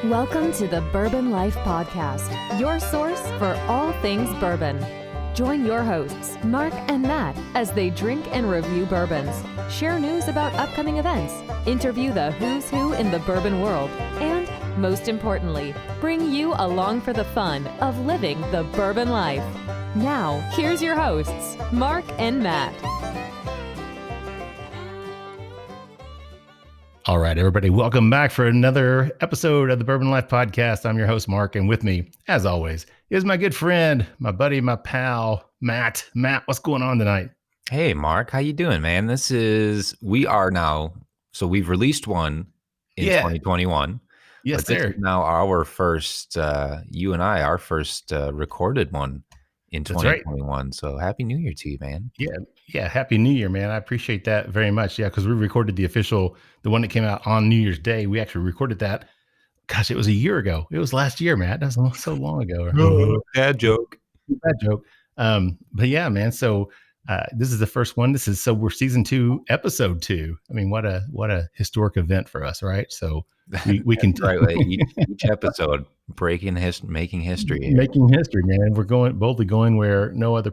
Welcome to the Bourbon Life Podcast, your source for all things bourbon. Join your hosts, Mark and Matt, as they drink and review bourbons, share news about upcoming events, interview the who's who in the bourbon world, and, most importantly, bring you along for the fun of living the bourbon life. Now, here's your hosts, Mark and Matt. All right, everybody, welcome back for another episode of the Bourbon Life Podcast. I'm your host, Mark, and with me, as always, is my good friend, my buddy, my pal, Matt. Matt, what's going on tonight? Hey, Mark, how you doing, man? We've released one in 2021. Yes, but this is now our first, you and I, our first recorded one in 2021. Right. So happy New Year to you, man. Yeah. Happy New Year, man. I appreciate that very much. Yeah, because we recorded the one that came out on New Year's Day. We actually recorded that. Gosh, it was a year ago. It was last year, Matt. That was so long ago. Oh, bad joke. But yeah, man. So this is the first one. We're season 2, episode 2. I mean, what a historic event for us, right? So we can right. Each episode making history. Making history, man. We're boldly going where no other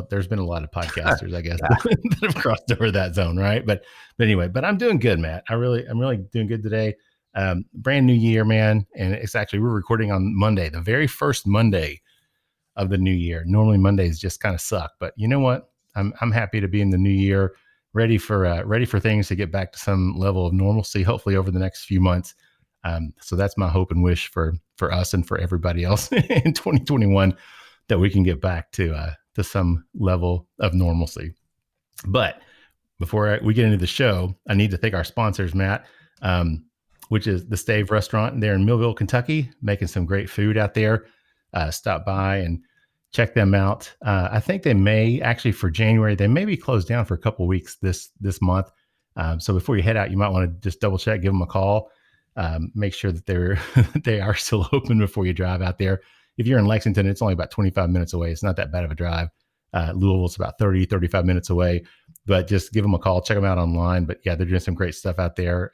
there's been a lot of podcasters, I guess, that have crossed over that zone, right? But anyway, I'm doing good, Matt. I'm really doing good today. Brand new year, man. And it's actually, we're recording on Monday, the very first Monday of the new year. Normally Mondays just kind of suck, but you know what? I'm happy to be in the new year, ready for things to get back to some level of normalcy, hopefully over the next few months. So that's my hope and wish for us and for everybody else in 2021, that we can get back to some level of normalcy. But before we get into the show, I need to thank our sponsors, Matt, which is the Stave Restaurant there in Millville, Kentucky, making some great food out there. Stop by and check them out. I think they may actually, for January, they may be closed down for a couple of weeks this month. So before you head out, you might want to just double check, give them a call. Make sure that they are still open before you drive out there. If you're in Lexington, it's only about 25 minutes away. It's not that bad of a drive. Louisville's about 35 minutes away, but just give them a call, check them out online. But yeah, they're doing some great stuff out there.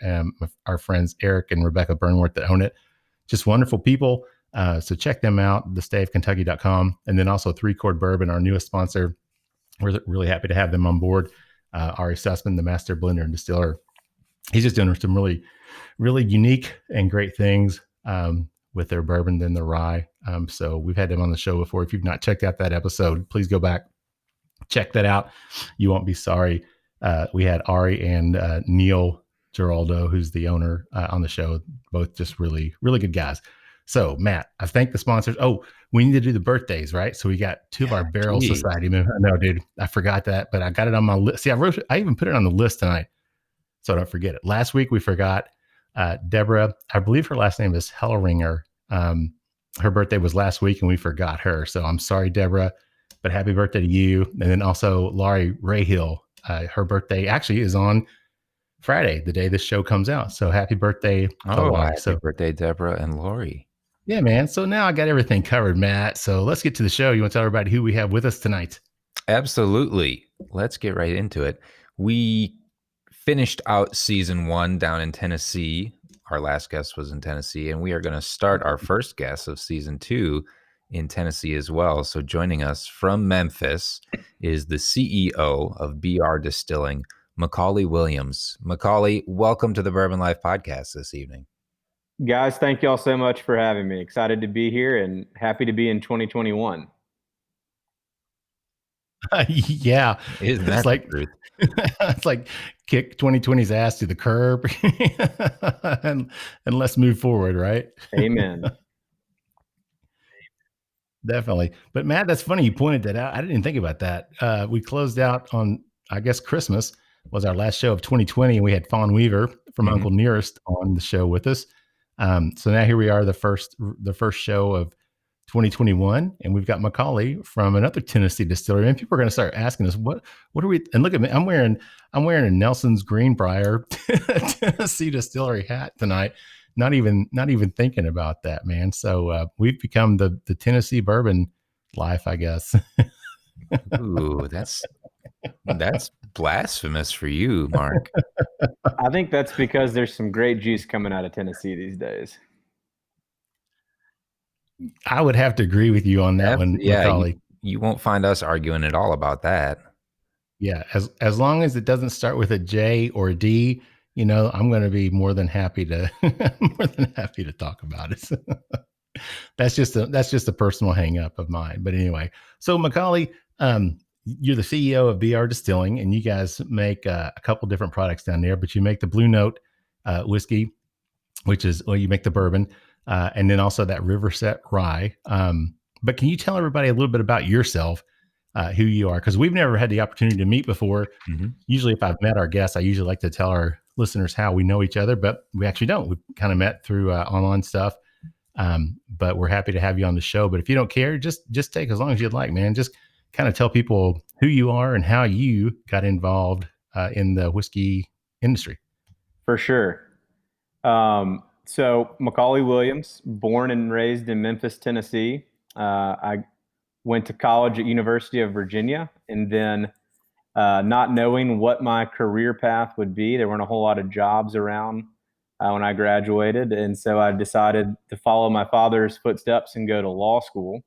Our friends, Eric and Rebecca Burnworth, that own it, just wonderful people. So check them out, thestavekentucky.com. And then also 3 Chord Bourbon, our newest sponsor. We're really happy to have them on board. Ari Sussman, the master blender and distiller. He's just doing some really, really unique and great things with their bourbon and their rye. So we've had them on the show before. If you've not checked out that episode, please go back, check that out. You won't be sorry. We had Ari and Neil Giraldo, who's the owner, on the show. Both just really, really good guys. So Matt, I thank the sponsors. Oh, we need to do the birthdays, right? So we got 2 of our Barrel Society members. No, dude, I forgot that, but I got it on my list. See, I even put it on the list tonight, so I don't forget it. Last week we forgot Deborah. I believe her last name is Hellringer. Her birthday was last week, and we forgot her. So I'm sorry, Deborah, but happy birthday to you. And then also Laurie Rayhill. Her birthday actually is on Friday, the day this show comes out. So happy birthday to Laurie. Happy birthday, Deborah and Laurie. Yeah, man. So now I got everything covered, Matt. So let's get to the show. You want to tell everybody who we have with us tonight? Absolutely. Let's get right into it. We finished out season 1 down in Tennessee. Our last guest was in Tennessee, and we are going to start our first guest of season 2 in Tennessee as well. So joining us from Memphis is the CEO of BR Distilling, McCauley Williams. McCauley, welcome to the Bourbon Life Podcast this evening. Guys, thank y'all so much for having me. Excited to be here and happy to be in 2021. Yeah, isn't that it's like kick 2020's ass to the curb and let's move forward, right? Amen. Definitely. But Matt, that's funny you pointed that out. I didn't think about that. We closed out on, I guess, Christmas was our last show of 2020, and we had Fawn Weaver from Uncle Nearest on the show with us. So now here we are, the first show of 2021, and we've got McCauley from another Tennessee distillery. And people are going to start asking us, what are we? And look at me, I'm wearing a Nelson's Greenbrier Tennessee distillery hat tonight. Not even thinking about that, man. So we've become the Tennessee bourbon life, I guess. Ooh, that's blasphemous for you, Mark. I think that's because there's some great juice coming out of Tennessee these days. I would have to agree with you on that one, Yeah, McCauley. you won't find us arguing at all about that. Yeah, as long as it doesn't start with a J or a D, I'm going to be more than happy to talk about it. That's just a personal hang up of mine. But anyway, so McCauley, you're the CEO of BR Distilling, and you guys make a couple different products down there. But you make the Blue Note whiskey, which is you make the bourbon, and then also that Riverset Rye. But can you tell everybody a little bit about yourself? Who you are, because we've never had the opportunity to meet before. Mm-hmm. Usually if I've met our guests, I usually like to tell our listeners how we know each other, but we actually don't. We've kind of met through online stuff. But we're happy to have you on the show. But if you don't care, just take as long as you'd like, man. Just kind of tell people who you are and how you got involved in the whiskey industry. For sure. So McCauley Williams, born and raised in Memphis, Tennessee. I went to college at University of Virginia, and then not knowing what my career path would be, there weren't a whole lot of jobs around when I graduated. And so I decided to follow my father's footsteps and go to law school.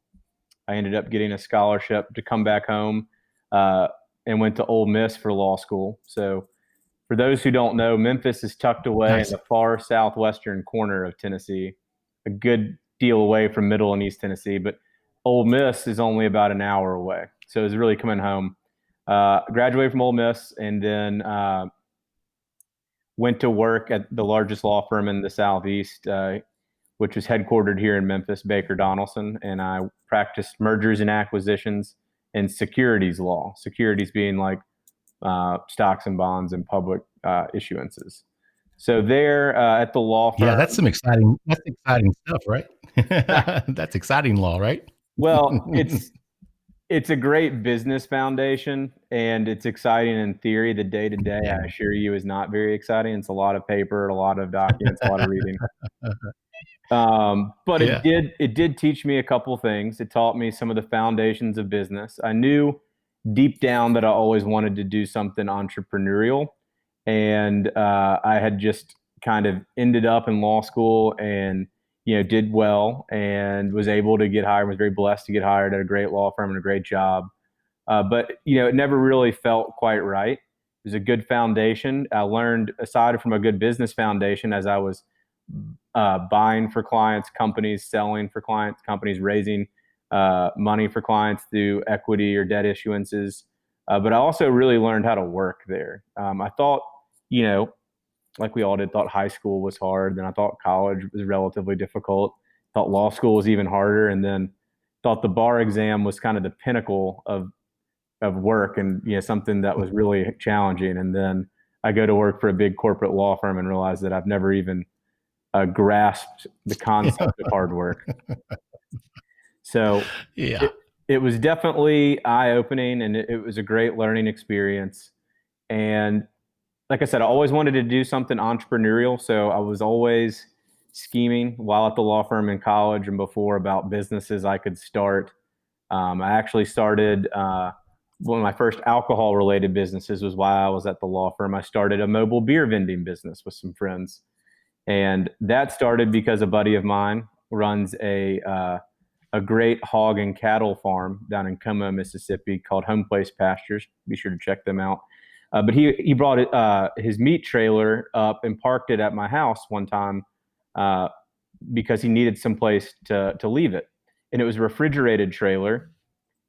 I ended up getting a scholarship to come back home and went to Ole Miss for law school. So for those who don't know, Memphis is tucked away in the far southwestern corner of Tennessee, a good deal away from middle and east Tennessee, but Ole Miss is only about an hour away. So it was really coming home. Graduated from Ole Miss, and then went to work at the largest law firm in the Southeast, which is headquartered here in Memphis, Baker Donaldson. And I practiced mergers and acquisitions and securities law, securities being like stocks and bonds and public issuances. So there at the law firm. Yeah, that's exciting stuff, right? That's exciting law, right? Well, it's a great business foundation, and it's exciting in theory. The day-to-day, I assure you, is not very exciting. It's a lot of paper, a lot of documents, a lot of reading. But it did teach me a couple things. It taught me some of the foundations of business. I knew deep down that I always wanted to do something entrepreneurial, and I had just kind of ended up in law school and did well and was able to get hired, was very blessed to get hired at a great law firm and a great job. But it never really felt quite right. It was a good foundation. I learned, aside from a good business foundation, as I was buying for clients, companies, selling for clients, companies, raising money for clients through equity or debt issuances. But I also really learned how to work there. I thought, like we all did, thought high school was hard. Then I thought college was relatively difficult. Thought law school was even harder. And then thought the bar exam was kind of the pinnacle of work and, something that was really challenging. And then I go to work for a big corporate law firm and realize that I've never even grasped the concept of hard work. So it was definitely eye-opening, and it was a great learning experience. And like I said, I always wanted to do something entrepreneurial. So I was always scheming while at the law firm in college and before about businesses I could start. I actually started one of my first alcohol-related businesses was while I was at the law firm. I started a mobile beer vending business with some friends. And that started because a buddy of mine runs a great hog and cattle farm down in Como, Mississippi called Home Place Pastures. Be sure to check them out. But he brought his meat trailer up and parked it at my house one time because he needed some place to leave it. And it was a refrigerated trailer.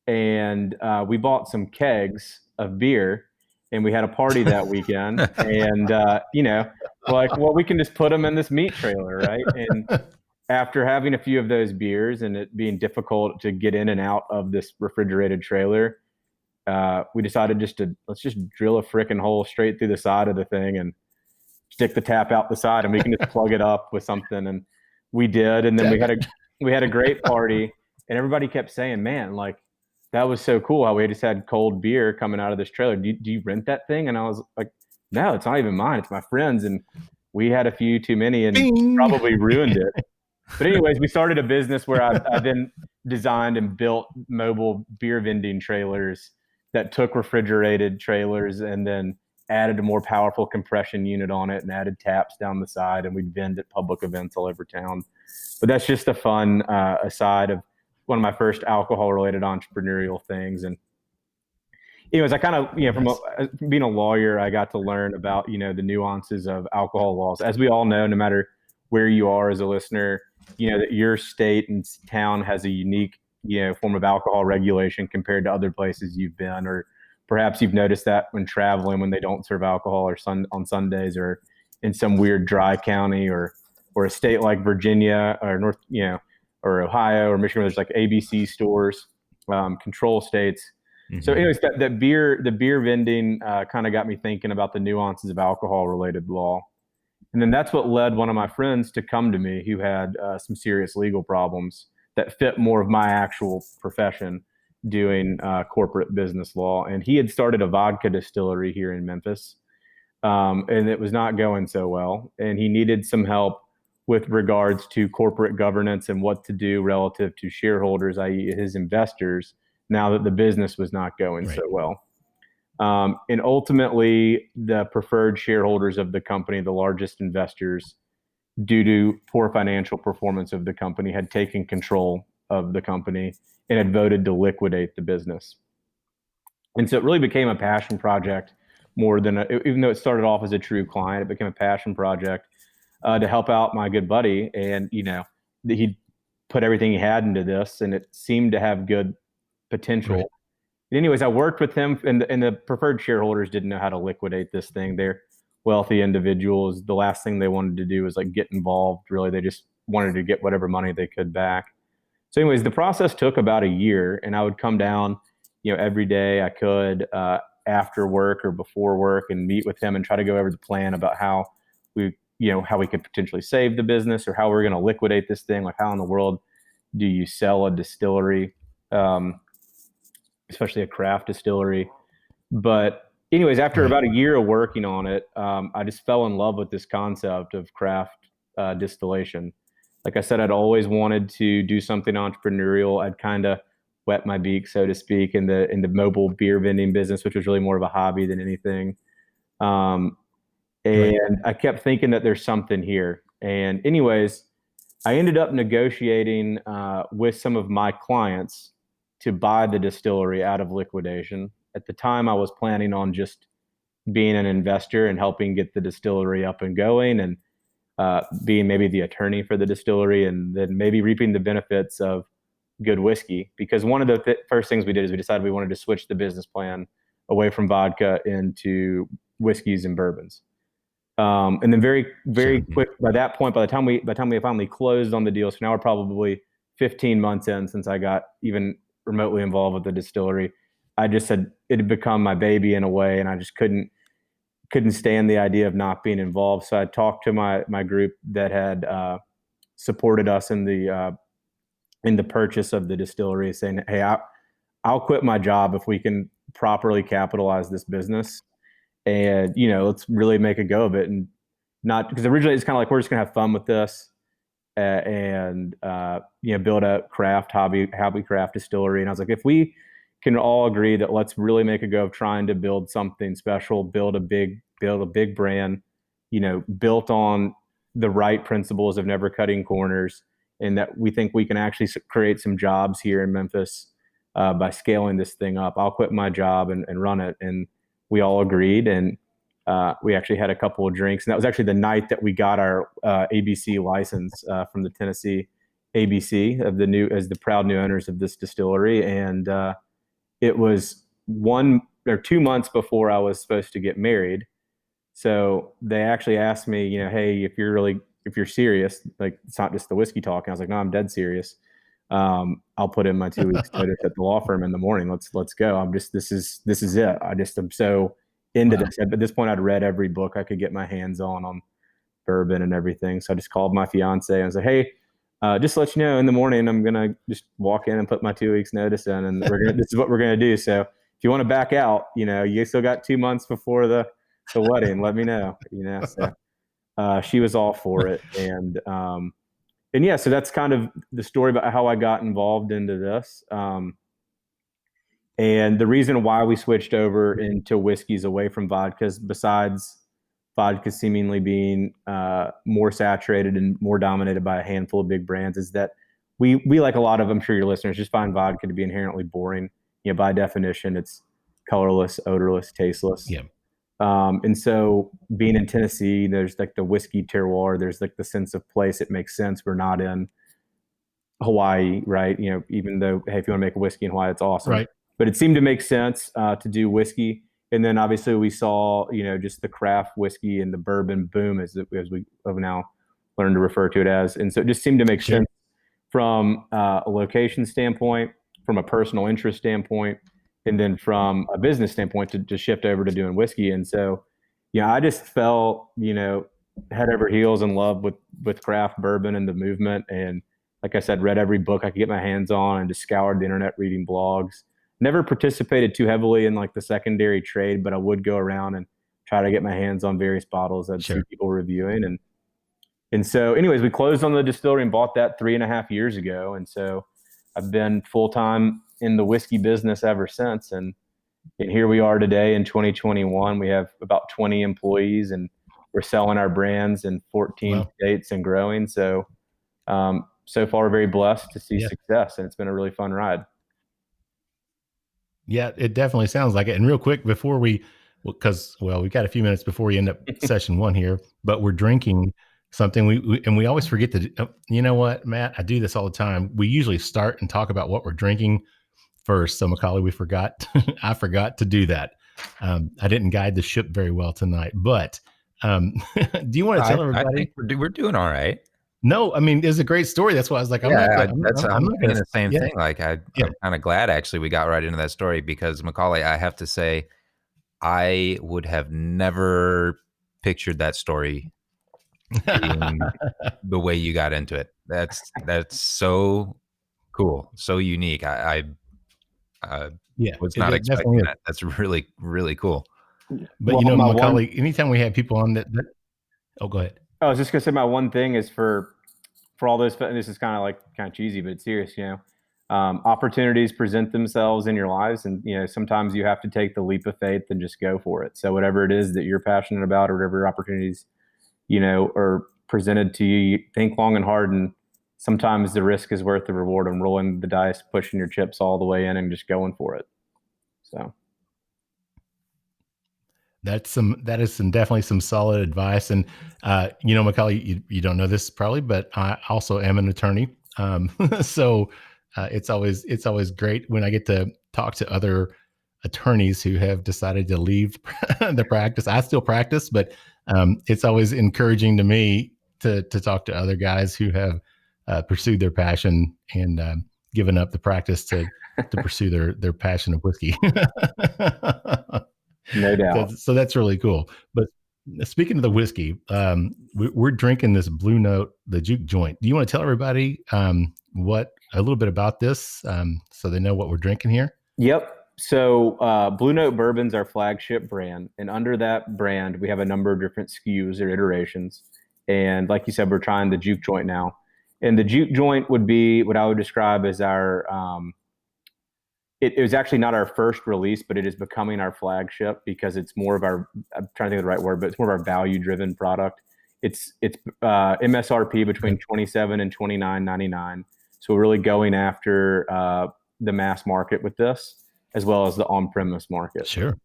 And we bought some kegs of beer, and we had a party that weekend. And, like, well, we can just put them in this meat trailer, right? And after having a few of those beers and it being difficult to get in and out of this refrigerated trailer, we decided let's just drill a frickin' hole straight through the side of the thing and stick the tap out the side, and we can just plug it up with something. And we did. And then we had a great party, and everybody kept saying, man, like, that was so cool how we just had cold beer coming out of this trailer. Do you rent that thing? And I was like, no, it's not even mine. It's my friend's. And we had a few too many and probably ruined it. But anyways, we started a business where I then designed and built mobile beer vending trailers that took refrigerated trailers and then added a more powerful compression unit on it and added taps down the side, and we'd vend at public events all over town. But that's just a fun aside of one of my first alcohol-related entrepreneurial things. And anyways, I kind of, from being a lawyer, I got to learn about, the nuances of alcohol laws. As we all know, no matter where you are as a listener, that your state and town has a unique, form of alcohol regulation compared to other places you've been, or perhaps you've noticed that when traveling, when they don't serve alcohol or on Sundays, or in some weird dry county, or a state like Virginia or North, or Ohio or Michigan, where there's like ABC stores, control states. Mm-hmm. So anyways, the beer vending kind of got me thinking about the nuances of alcohol related law. And then that's what led one of my friends to come to me who had some serious legal problems that fit more of my actual profession, doing corporate business law. And he had started a vodka distillery here in Memphis, and it was not going so well. And he needed some help with regards to corporate governance and what to do relative to shareholders, i.e. his investors, now that the business was not going so well. And ultimately, the preferred shareholders of the company, the largest investors, due to poor financial performance of the company, had taken control of the company and had voted to liquidate the business. And so it really became a passion project more than, even though it started off as a true client, it became a passion project to help out my good buddy. And, he put everything he had into this, and it seemed to have good potential. Right. Anyways, I worked with him, and the preferred shareholders didn't know how to liquidate this thing. They're wealthy individuals. The last thing they wanted to do was like get involved. Really, they just wanted to get whatever money they could back. So anyways, the process took about a year, and I would come down, every day I could after work or before work and meet with him and try to go over the plan about how we could potentially save the business or how we're going to liquidate this thing. Like, how in the world do you sell a distillery? Especially a craft distillery. But anyways, after about a year of working on it, I just fell in love with this concept of craft distillation. Like I said, I'd always wanted to do something entrepreneurial. I'd kind of wet my beak, so to speak, in the mobile beer vending business, which was really more of a hobby than anything. And I kept thinking that there's something here. And anyways, I ended up negotiating with some of my clients to buy the distillery out of liquidation. At the time, I was planning on just being an investor and helping get the distillery up and going, and being maybe the attorney for the distillery, and then maybe reaping the benefits of good whiskey. Because one of the first things we did is we decided we wanted to switch the business plan away from vodka into whiskeys and bourbons. And then very, very quick, by that point, by the time we finally closed on the deal, so now we're probably 15 months in since I got even remotely involved with the distillery, I just said it had become my baby in a way, and I just couldn't stand the idea of not being involved. So I talked to my group that had supported us in the purchase of the distillery, saying, "Hey, I'll quit my job if we can properly capitalize this business, and let's really make a go of it." And not because originally it's kind of like, we're just gonna have fun with this. And build a hobby craft distillery. And I was like, if we can all agree that let's really make a go of trying to build something special, build a big brand, built on the right principles of never cutting corners, and that we think we can actually create some jobs here in Memphis by scaling this thing up, I'll quit my job and run it. And we all agreed, and we actually had a couple of drinks, and that was actually the night that we got our ABC license from the Tennessee ABC as the proud new owners of this distillery. And it was 1 or 2 months before I was supposed to get married. So they actually asked me, hey, if you're serious, like, it's not just the whiskey talk. And I was like, no, I'm dead serious. I'll put in my 2 weeks notice at the law firm in the morning. Let's go. This is it. I'm so into this. At this point, I'd read every book I could get my hands on bourbon and everything. So I just called my fiance and I was like, hey, just to let you know, in the morning, I'm going to just walk in and put my 2 weeks notice in, and this is what we're going to do. So if you want to back out, you still got 2 months before the wedding, let me know, So she was all for it. And yeah, so that's kind of the story about how I got involved into this. And the reason why we switched over into whiskeys away from vodkas, besides vodka seemingly being more saturated and more dominated by a handful of big brands, is that we like a lot of, I'm sure your listeners, just find vodka to be inherently boring. By definition, it's colorless, odorless, tasteless. Yeah. And so being in Tennessee, there's like the whiskey terroir, there's like the sense of place. It makes sense. We're not in Hawaii, right? Even though, hey, if you want to make a whiskey in Hawaii, it's awesome. Right. But it seemed to make sense to do whiskey. And then obviously we saw, just the craft whiskey and the bourbon boom, as we have now learned to refer to it as. And so it just seemed to make sense from a location standpoint, from a personal interest standpoint, and then from a business standpoint to shift over to doing whiskey. And so, I just fell, head over heels in love with craft bourbon and the movement. And like I said, read every book I could get my hands on and just scoured the internet reading blogs. Never participated too heavily in like the secondary trade, but I would go around and try to get my hands on various bottles I'd see people reviewing. And so anyways, we closed on the distillery and bought that 3.5 years ago. And so I've been full-time in the whiskey business ever since. And here we are today in 2021. We have about 20 employees and we're selling our brands in 14 states and growing. So, so far very blessed to see success, and it's been a really fun ride. Yeah, it definitely sounds like it. And real quick before we got a few minutes before we end up session 1 here, but we're drinking something we always forget to, you know what, Matt, I do this all the time. We usually start and talk about what we're drinking first. So McCauley, we forgot, I forgot to do that. I didn't guide the ship very well tonight, but do you want to tell everybody? I think we're doing all right. No, I mean, it's a great story. That's why I was like, I'm saying the same thing. Like I'm kind of glad actually we got right into that story, because McCauley, I have to say, I would have never pictured that story being the way you got into it. That's so cool, so unique. I was not expecting that. That's really, really cool. But McCauley, anytime we have people on that, oh, go ahead. I was just gonna say my one thing is for all this. This is kind of cheesy, but it's serious. Opportunities present themselves in your lives, and sometimes you have to take the leap of faith and just go for it. So whatever it is that you're passionate about, or whatever opportunities are presented to you, think long and hard. And sometimes the risk is worth the reward. And rolling the dice, pushing your chips all the way in, and just going for it. So. That is definitely some solid advice. And, McCauley, you don't know this probably, but I also am an attorney. So it's always great when I get to talk to other attorneys who have decided to leave the practice. I still practice, but it's always encouraging to me to talk to other guys who have pursued their passion and given up the practice to pursue their passion of whiskey. No doubt. So that's really cool. But speaking of the whiskey, we're drinking this Blue Note, the Juke joint. Do you want to tell everybody a little bit about this so they know what we're drinking here? Yep. So Blue Note Bourbon's our flagship brand. And under that brand, we have a number of different SKUs or iterations. And like you said, we're trying the Juke joint now. And the Juke joint would be what I would describe as our it was actually not our first release, but it is becoming our flagship because it's more of our, I'm trying to think of the right word, but it's more of our value-driven product. It's MSRP between $27 and $29.99. So we're really going after the mass market with this, as well as the on-premise market. Sure.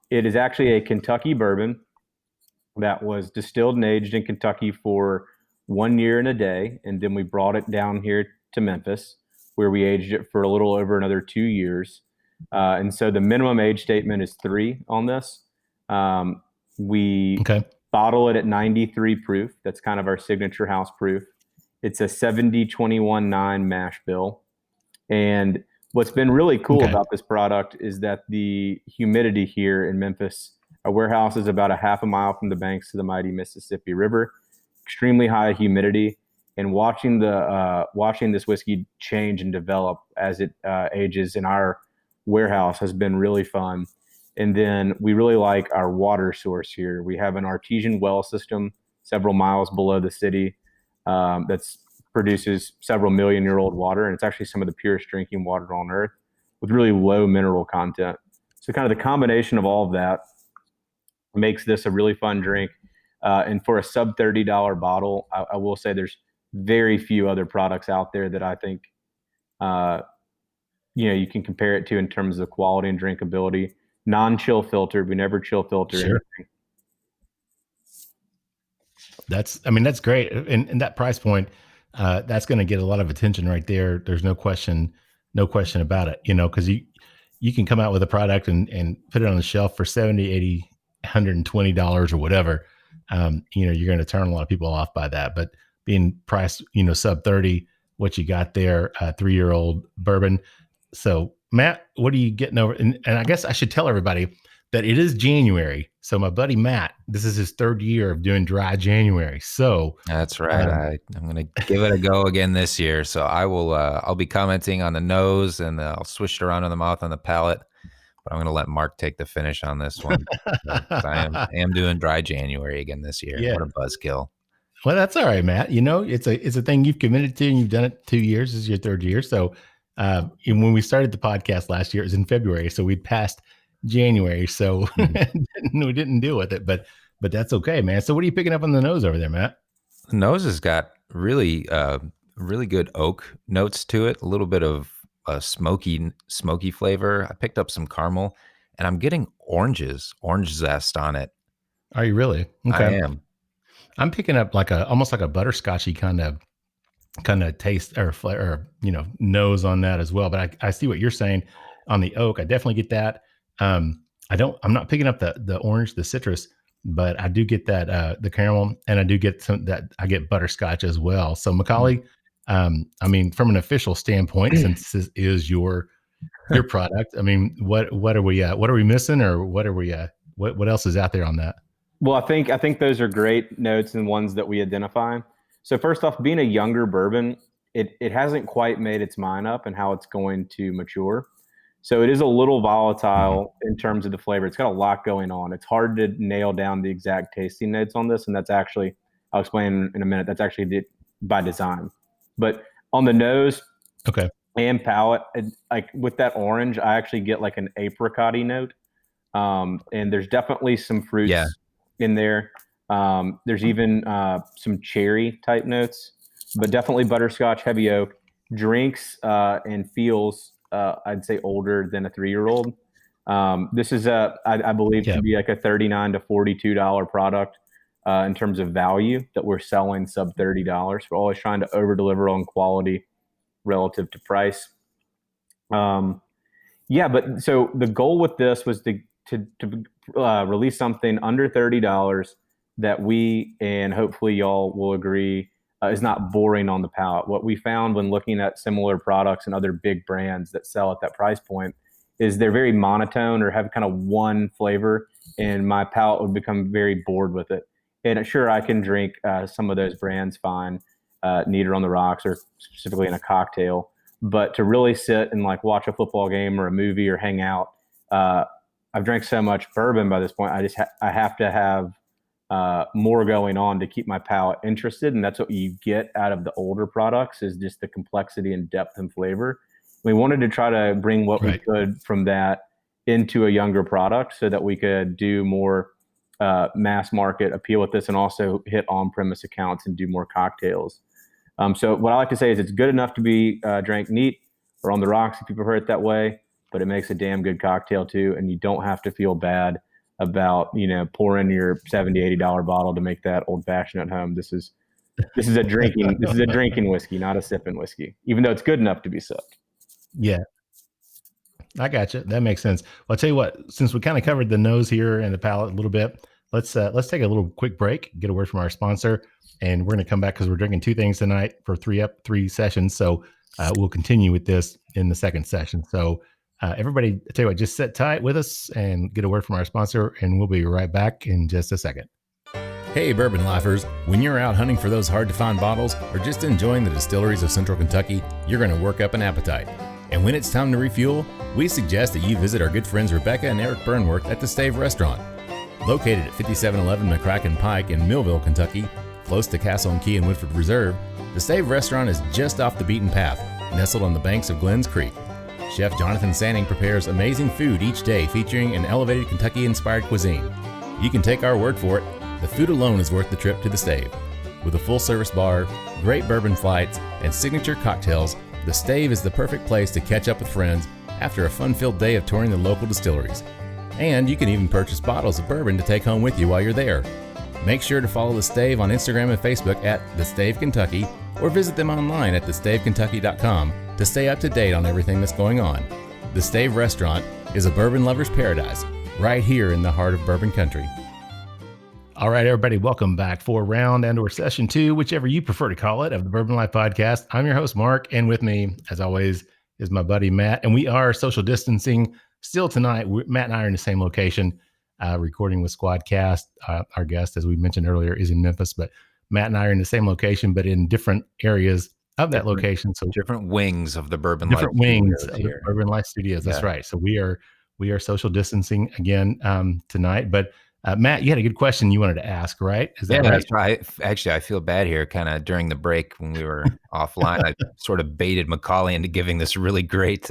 It is actually a Kentucky bourbon that was distilled and aged in Kentucky for 1 year and a day, and then we brought it down here to Memphis, where we aged it for a little over another 2 years. And so the minimum age statement is 3 on this. We bottle it at 93 proof. That's kind of our signature house proof. It's a 70-21-9 mash bill. And what's been really cool about this product is that the humidity here in Memphis, our warehouse is about a half a mile from the banks of the mighty Mississippi River, extremely high humidity. And watching this whiskey change and develop as it ages in our warehouse has been really fun. And then we really like our water source here. We have an artesian well system several miles below the city that produces several million-year-old water, and it's actually some of the purest drinking water on earth. with really low mineral content. So kind of the combination of all of that makes this a really fun drink. And for a sub $30 bottle, I will say there's very few other products out there that I think, you can compare it to in terms of quality and drinkability. Non-chill filtered. We never chill filter Sure. anything. That's great. And that price point, that's going to get a lot of attention right there. There's no question about it, because you can come out with a product and put it on the shelf for $70, $80, $120 or whatever. You're going to turn a lot of people off by that, but being priced, sub 30, what you got there, 3-year-old bourbon. So Matt, what are you getting over? And I guess I should tell everybody that it is January. So my buddy Matt, this is his 3rd year of doing dry January. So that's right. I'm going to give it a go again this year. So I will, I'll be commenting on the nose, and I'll swish it around in the mouth on the palate, but I'm going to let Mark take the finish on this one. I am doing dry January again this year. Yeah. What a buzzkill. Well, that's all right, Matt. It's a thing you've committed to, and you've done it 2 years. This is your 3rd year. So when we started the podcast last year, it was in February. So we'd passed January. So we didn't deal with it, but that's okay, man. So what are you picking up on the nose over there, Matt? The nose has got really good oak notes to it. A little bit of smoky flavor. I picked up some caramel, and I'm getting orange zest on it. Are you really? Okay. I am. I'm picking up almost like a butterscotchy kind of taste or flavor, nose on that as well. But I see what you're saying on the oak. I definitely get that. I'm not picking up the orange, the citrus, but I do get that, the caramel, and I do get I get butterscotch as well. So McCauley, from an official standpoint, since this is your product, what are we missing, or what else is out there on that? Well, I think those are great notes and ones that we identify. So first off, being a younger bourbon, it hasn't quite made its mind up and how it's going to mature. So it is a little volatile in terms of the flavor. It's got a lot going on. It's hard to nail down the exact tasting notes on this. And that's actually, I'll explain in a minute, that's actually by design. But on the nose and palate, like with that orange, I actually get like an apricot-y note. And there's definitely some fruits in there. There's even some cherry type notes, but definitely butterscotch, heavy oak. Drinks and feels, I'd say, older than a 3-year-old. This is I believe to be like a $39 to $42 product in terms of value that we're selling sub $30. We're always trying to over deliver on quality relative to price. But so the goal with this was to release something under $30 that we, and hopefully y'all will agree, is not boring on the palate. What we found when looking at similar products and other big brands that sell at that price point is they're very monotone or have kind of one flavor, and my palate would become very bored with it. And sure, I can drink some of those brands fine, neater on the rocks or specifically in a cocktail, but to really sit and like watch a football game or a movie or hang out, I've drank so much bourbon by this point. I have to have more going on to keep my palate interested. And that's what you get out of the older products, is just the complexity and depth and flavor. We wanted to try to bring what we could from that into a younger product so that we could do more mass market appeal with this and also hit on-premise accounts and do more cocktails. So what I like to say is it's good enough to be drank neat or on the rocks, if you prefer it that way, but it makes a damn good cocktail too. And you don't have to feel bad about, pouring your $70, $80 bottle to make that old fashioned at home. This is a drinking whiskey, not a sipping whiskey, even though it's good enough to be sipped. Yeah, I got you. That makes sense. Well, I'll tell you what, since we kind of covered the nose here and the palate a little bit, let's take a little quick break, get a word from our sponsor, and we're going to come back because we're drinking 2 things tonight for 3 sessions. So we'll continue with this in the second session. So everybody, I tell you what, just sit tight with us and get a word from our sponsor, and we'll be right back in just a second. Hey, Bourbon Lifers, when you're out hunting for those hard-to-find bottles or just enjoying the distilleries of Central Kentucky, you're going to work up an appetite. And when it's time to refuel, we suggest that you visit our good friends Rebecca and Eric Burnworth at the Stave Restaurant. Located at 5711 McCracken Pike in Millville, Kentucky, close to Castle and Key and Woodford Reserve, the Stave Restaurant is just off the beaten path, nestled on the banks of Glens Creek. Chef Jonathan Sanning prepares amazing food each day featuring an elevated Kentucky-inspired cuisine. You can take our word for it. The food alone is worth the trip to the Stave. With a full-service bar, great bourbon flights, and signature cocktails, the Stave is the perfect place to catch up with friends after a fun-filled day of touring the local distilleries. And you can even purchase bottles of bourbon to take home with you while you're there. Make sure to follow the Stave on Instagram and Facebook at The Stave Kentucky, or visit them online at thestavekentucky.com to stay up to date on everything that's going on. The Stave Restaurant is a bourbon lover's paradise right here in the heart of bourbon country. All right, everybody, welcome back for round and or session 2, whichever you prefer to call it, of the Bourbon Life Podcast. I'm your host, Mark, and with me, as always, is my buddy, Matt, and we are social distancing still tonight. Matt and I are in the same location, recording with Squadcast. Our guest, as we mentioned earlier, is in Memphis, but Matt and I are in the same location, but in different areas of that location. So different wings of the Bourbon Life wings of the Bourbon Life Studios. That's right. So we are social distancing again tonight. But Matt, you had a good question you wanted to ask, right? Is that right? That's right. Actually, I feel bad here. Kind of during the break when we were offline, I sort of baited McCauley into giving this really great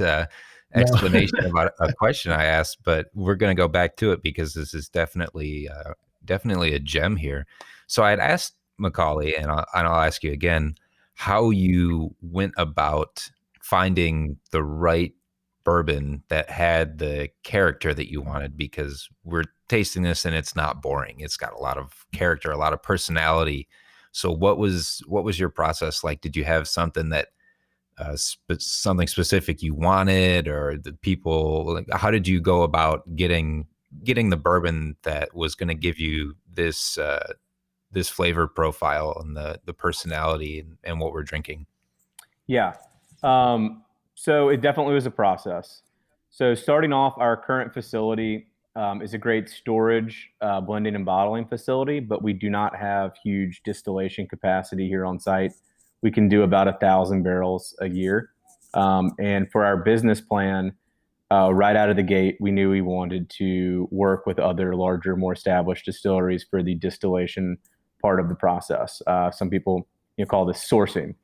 explanation about a question I asked. But we're going to go back to it because this is definitely a gem here. So I had asked McCauley, and I'll ask you again, how you went about finding the right bourbon that had the character that you wanted, because we're tasting this and it's not boring. It's got a lot of character, a lot of personality. So what was your process like? Did you have something that something specific you wanted, or the people, like, how did you go about getting the bourbon that was going to give you this flavor profile and the personality and what we're drinking? Yeah. So it definitely was a process. So starting off, our current facility is a great storage, blending and bottling facility, but we do not have huge distillation capacity here on site. We can do about 1,000 barrels a year. And for our business plan, right out of the gate, we knew we wanted to work with other larger, more established distilleries for the distillation part of the process. Some people call this sourcing.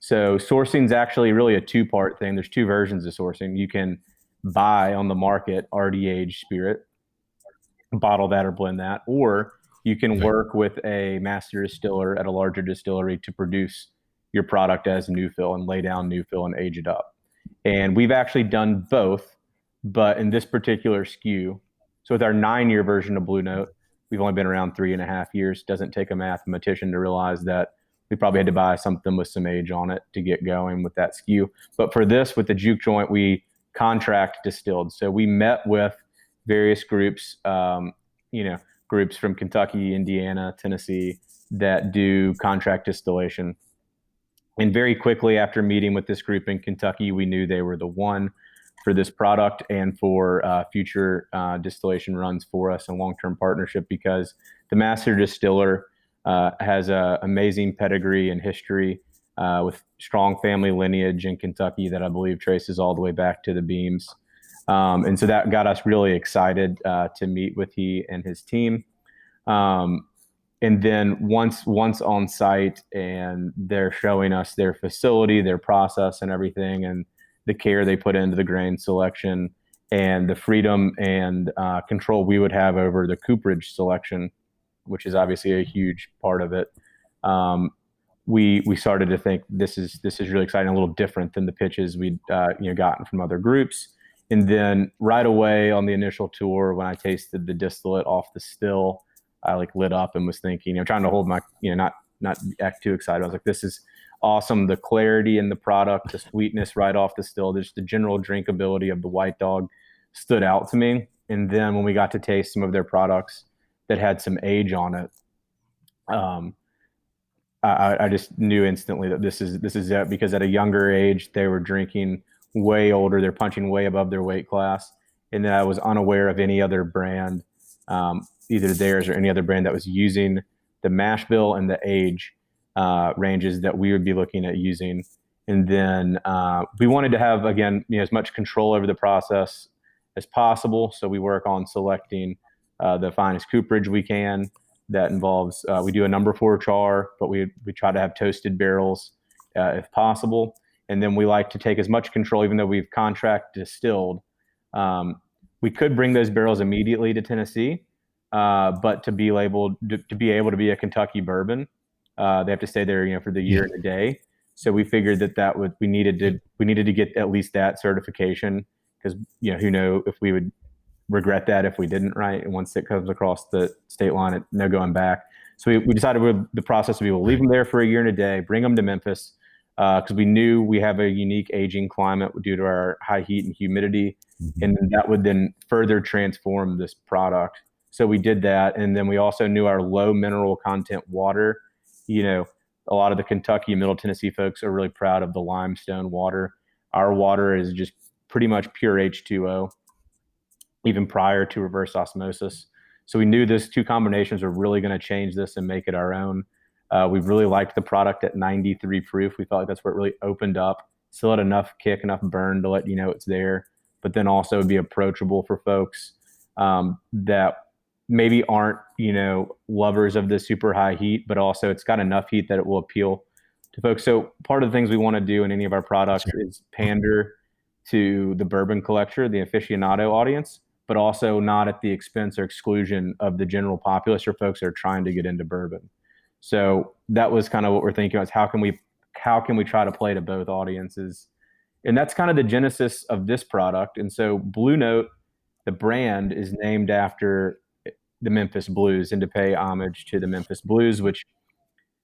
So sourcing is actually really a two-part thing. There's two versions of sourcing. You can buy on the market already aged spirit, bottle that or blend that, or you can work with a master distiller at a larger distillery to produce your product as new fill and lay down new fill and age it up. And we've actually done both, but in this particular SKU, so with our 9-year version of Blue Note, we've only been around 3.5 years. Doesn't take a mathematician to realize that we probably had to buy something with some age on it to get going with that SKU. But for this, with the Juke joint, we contract distilled. So we met with various groups, groups from Kentucky, Indiana, Tennessee, that do contract distillation. And very quickly after meeting with this group in Kentucky, we knew they were the one for this product and for future distillation runs for us and long-term partnership, because the master distiller has an amazing pedigree and history with strong family lineage in Kentucky that I believe traces all the way back to the Beams. And so that got us really excited to meet with he and his team. And then once on site and they're showing us their facility, their process and everything, and the care they put into the grain selection and the freedom and control we would have over the cooperage selection, which is obviously a huge part of it. We started to think this is really exciting, a little different than the pitches we'd gotten from other groups. And then right away on the initial tour, when I tasted the distillate off the still, I lit up and was thinking, trying to hold my, not act too excited. I was like, this is awesome. The clarity in the product, the sweetness right off the still, just the general drinkability of the White Dog stood out to me. And then when we got to taste some of their products that had some age on it, I just knew instantly that this is it, because at a younger age, they were drinking way older. They're punching way above their weight class. And then I was unaware of any other brand, either theirs or any other brand that was using the mash bill and the age ranges that we would be looking at using. And then we wanted to have, again, as much control over the process as possible. So we work on selecting the finest cooperage we can. That involves, we do a number 4 char, but we try to have toasted barrels if possible. And then we like to take as much control, even though we've contract distilled. We could bring those barrels immediately to Tennessee, but to be able to be a Kentucky bourbon, they have to stay there, for the year and a day. So we figured we needed to get at least that certification, because who knows if we would regret that if we didn't, right? And once it comes across the state line, no going back. So we decided the process would be, we'll leave them there for a year and a day, bring them to Memphis, because we knew we have a unique aging climate due to our high heat and humidity, and that would then further transform this product. So we did that, and then we also knew our low mineral content water. A lot of the Kentucky and Middle Tennessee folks are really proud of the limestone water. Our water is just pretty much pure H2O, even prior to reverse osmosis. So we knew those two combinations were really going to change this and make it our own. We really liked the product at 93 proof. We felt like that's where it really opened up, still had enough kick, enough burn to let you know it's there, but then also be approachable for folks that maybe aren't, lovers of the super high heat, but also it's got enough heat that it will appeal to folks. So part of the things we want to do in any of our products is pander to the bourbon collector, the aficionado audience, but also not at the expense or exclusion of the general populace or folks that are trying to get into bourbon. So that was kind of what we're thinking about, is how can we try to play to both audiences? And that's kind of the genesis of this product. And so Blue Note, the brand, is named after the Memphis Blues, and to pay homage to the Memphis Blues, which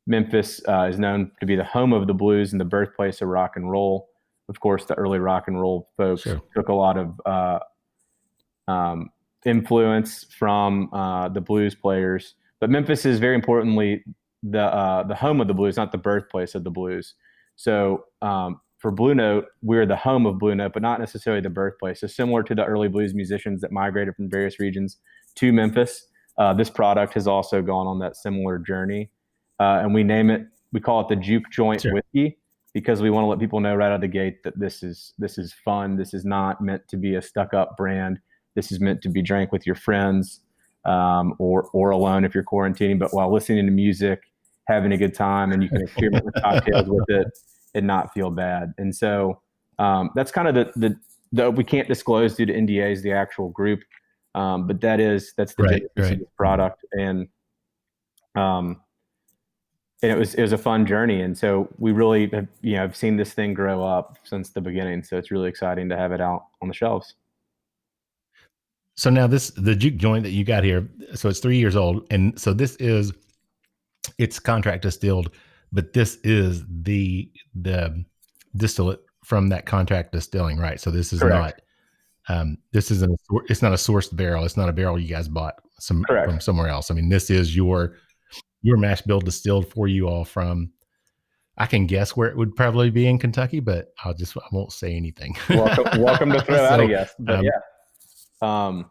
Memphis is known to be the home of the blues and the birthplace of rock and roll. Of course, the early rock and roll folks took a lot of influence from the blues players, but Memphis is very importantly the home of the blues, not the birthplace of the blues. So for Blue Note, we're the home of Blue Note, but not necessarily the birthplace. So similar to the early blues musicians that migrated from various regions to Memphis, this product has also gone on that similar journey, and we call it the Juke Joint Whiskey, because we want to let people know right out of the gate that this is fun. This is not meant to be a stuck-up brand. This is meant to be drank with your friends, or alone if you're quarantining, but while listening to music, having a good time, and you can experiment with cocktails with it and not feel bad. And so that's kind of the we can't disclose due to NDAs the actual group, but that's the genesis of this product, and it was a fun journey. And so we really have seen this thing grow up since the beginning. So it's really exciting to have it out on the shelves. So now the Juke joint that you got here, so it's 3 years old. And so it's contract distilled, but this is the distillate from that contract distilling, right? So this is Correct. not, it's not a sourced barrel. It's not a barrel you guys bought from somewhere else. I mean, this is your mash bill distilled for you all from, I can guess where it would probably be in Kentucky, but I won't say anything. Welcome to throw out a guess, but yeah. But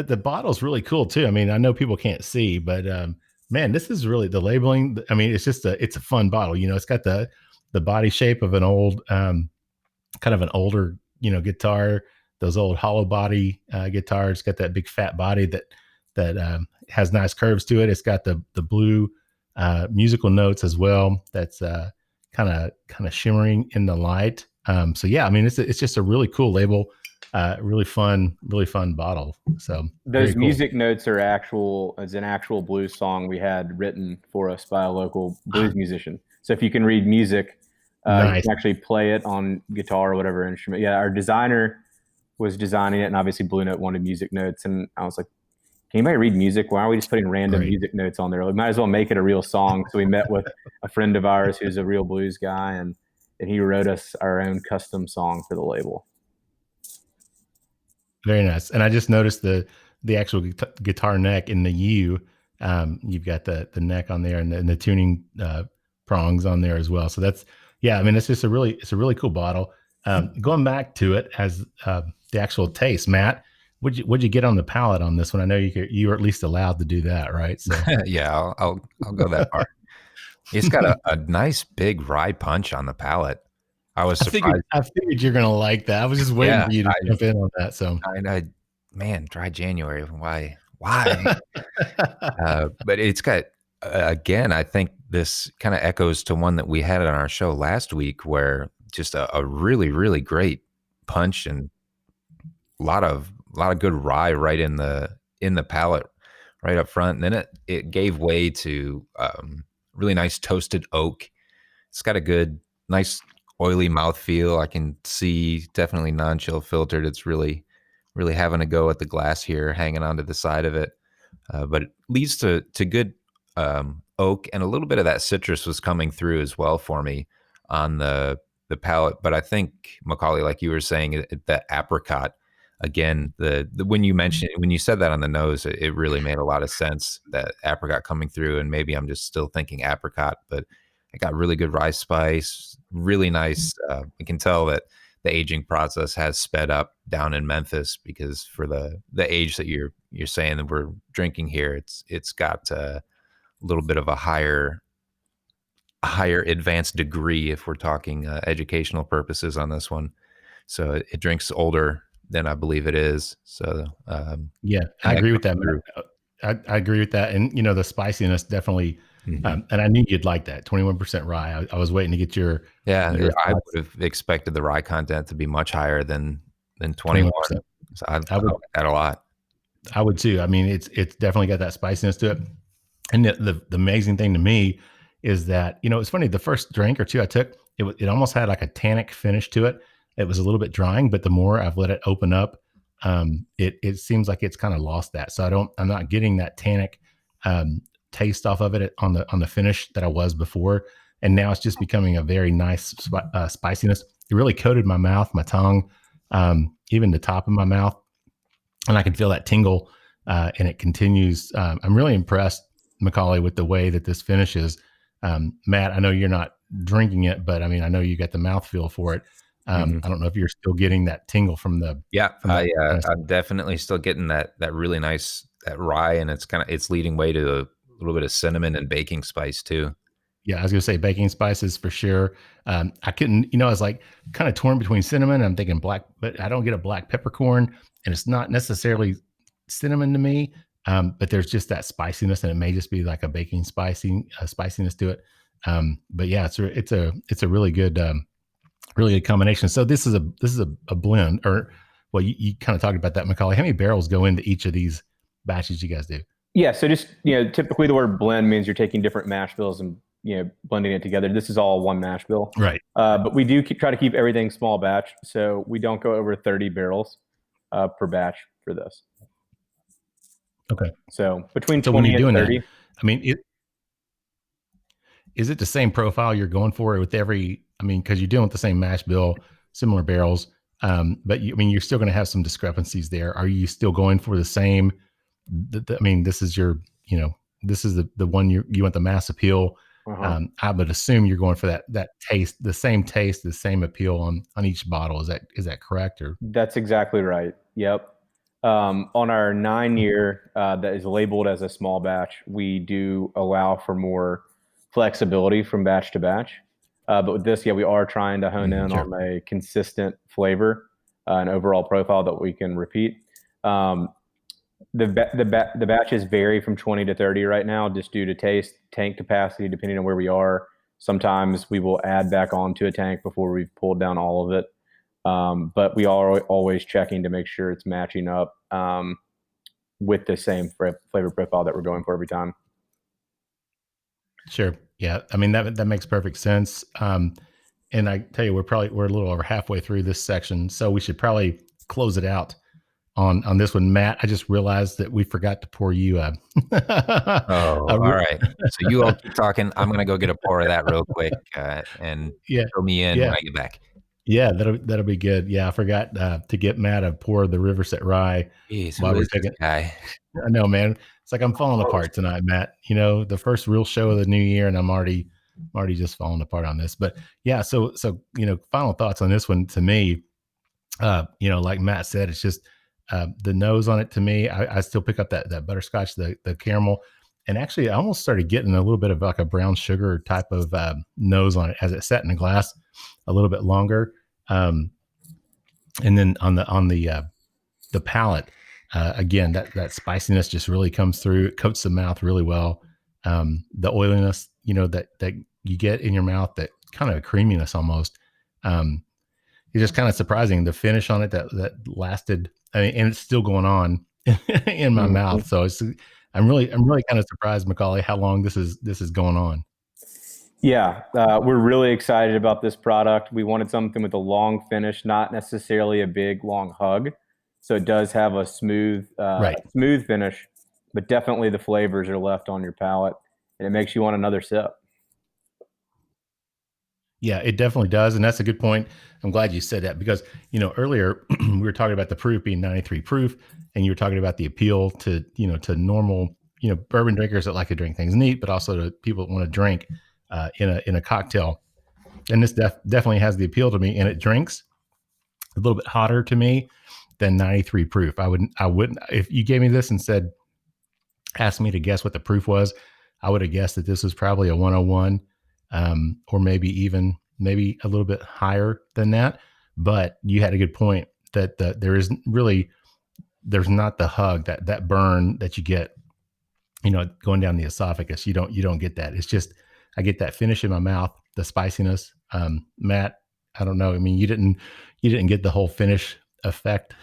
the bottle's really cool too. I mean, I know people can't see, but man, this is really the labeling. I mean, it's a fun bottle. It's got the body shape of an old, kind of an older, guitar, those old hollow body guitars. It's got that big fat body that has nice curves to it. It's got the blue musical notes as well. That's kind of shimmering in the light. So yeah, I mean, it's just a really cool label, really fun bottle. So those cool music notes are an actual blues song we had written for us by a local blues musician. So if you can read music, nice. You can actually play it on guitar or whatever instrument. Yeah, our designer was designing it, and obviously Blue Note wanted music notes, and I was like, can anybody read music? Why are we just putting random music notes on there? We might as well make it a real song. So we met with a friend of ours who's a real blues guy, and he wrote us our own custom song for the label. Very nice. And I just noticed the actual guitar neck in the U. You've got the neck on there, and the tuning prongs on there as well. So that's, yeah, I mean, it's a really cool bottle. Going back to it as the actual taste, Matt, what'd you get on the palate on this one? I know you were at least allowed to do that, right? So yeah, I'll go that far. It's got a nice big rye punch on the palate. I was surprised. I figured you're going to like that. I was just waiting for you to jump in on that. So man, dry January. Why? But it's got, again, I think this kind of echoes to one that we had on our show last week, where just a really, really great punch and a lot of good rye right in the palate right up front. And then it gave way to really nice toasted oak. It's got a good, nice oily mouthfeel. I can see definitely non-chill filtered. It's really, really having a go at the glass here, hanging onto the side of it. But it leads to good oak, and a little bit of that citrus was coming through as well for me on the palate. But I think, McCauley, like you were saying, that apricot, again, the when you said that on the nose, it really made a lot of sense, that apricot coming through. And maybe I'm just still thinking apricot, but I got really good rye spice, really nice. I can tell that the aging process has sped up down in Memphis, because for the age that you're saying that we're drinking here, it's got a little bit of a higher advanced degree, if we're talking educational purposes on this one. So it drinks older than I believe it is. So yeah, I agree with that. I agree with that. And the spiciness definitely, and I knew you'd like that 21% rye. I was waiting to get your I would have expected the rye content to be much higher than 21%. So I would like that a lot. I would too. I mean, it's definitely got that spiciness to it. And the amazing thing to me is that, it's funny, the first drink or two I took, it almost had like a tannic finish to it. It was a little bit drying, but the more I've let it open up, it seems like it's kind of lost that. So I'm not getting that tannic taste off of it on the finish that I was before. And now it's just becoming a very nice spiciness. It really coated my mouth, my tongue, even the top of my mouth. And I can feel that tingle, and it continues. I'm really impressed, McCauley, with the way that this finishes. Matt, I know you're not drinking it, but I mean, I know you got the mouthfeel for it. I don't know if you're still getting that tingle from the. Yeah, I'm definitely still getting that really nice, that rye, and it's leading way to a little bit of cinnamon and baking spice too. Yeah, I was gonna say baking spices for sure. I couldn't, I was like kind of torn between cinnamon. I'm thinking black, but I don't get a black peppercorn, and it's not necessarily cinnamon to me. But there's just that spiciness, and it may just be like a baking spiciness to it. But yeah, it's a really good combination. So this is a blend, or well, you kind of talked about that, McCauley. How many barrels go into each of these batches you guys do? Yeah, so just typically the word blend means you're taking different mash bills and blending it together. This is all one mash bill, right? But we do try to keep everything small batch, so we don't go over 30 barrels per batch for this. Okay. So between 20 and 30. That, I mean, is it the same profile you're going for with every? I mean, because you're dealing with the same mash bill, similar barrels, but you're still going to have some discrepancies there. Are you still going for the same? I mean, this is your, this is the one you want the mass appeal. I would assume you're going for that taste, the same taste, the same appeal on each bottle. Is that correct? Or that's exactly right. Yep. On our 9-year that is labeled as a small batch, we do allow for more flexibility from batch to batch. But with this, we are trying to hone in on a consistent flavor and overall profile that we can repeat. The batches vary from 20 to 30 right now, just due to taste, tank capacity, depending on where we are. Sometimes we will add back onto a tank before we've pulled down all of it. But we are always checking to make sure it's matching up with the same flavor profile that we're going for every time. Sure. Yeah. I mean, that makes perfect sense. And I tell you, we're a little over halfway through this section, so we should probably close it out on this one. Matt, I just realized that we forgot to pour you all right. So you all keep talking. I'm going to go get a pour of that real quick and fill me in when I get back. Yeah, that'll be good. Yeah, I forgot to get Matt a pour of the Riverset Rye. Jeez, while we're taking guy. I know, man. It's like I'm falling apart tonight, Matt. The first real show of the new year, and I'm already just falling apart on this. But yeah, so final thoughts on this one to me. Like Matt said, it's just the nose on it to me. I still pick up that butterscotch, the caramel, and actually I almost started getting a little bit of like a brown sugar type of nose on it as it sat in the glass a little bit longer. And then on the palate, again, that spiciness just really comes through. It coats the mouth really well. the oiliness, that you get in your mouth, that kind of creaminess almost. It's just kind of surprising, the finish on it that lasted, and it's still going on in my mouth. So I'm really kind of surprised, McCauley, how long this is going on. Yeah, we're really excited about this product. We wanted something with a long finish, not necessarily a big long hug. So it does have a smooth finish, but definitely the flavors are left on your palate, and it makes you want another sip. Yeah, it definitely does. And that's a good point. I'm glad you said that, because, earlier we were talking about the proof being 93 proof, and you were talking about the appeal to, to normal, bourbon drinkers that like to drink things neat, but also to people that want to drink in a cocktail. And this definitely has the appeal to me, and it drinks a little bit hotter to me than 93 proof. I wouldn't, if you gave me this and asked me to guess what the proof was, I would have guessed that this was probably a 101, or maybe a little bit higher than that. But you had a good point that there's not the hug, that burn that you get, going down the esophagus. You don't get that. It's just, I get that finish in my mouth, the spiciness. Matt, I don't know. I mean, you didn't get the whole finish effect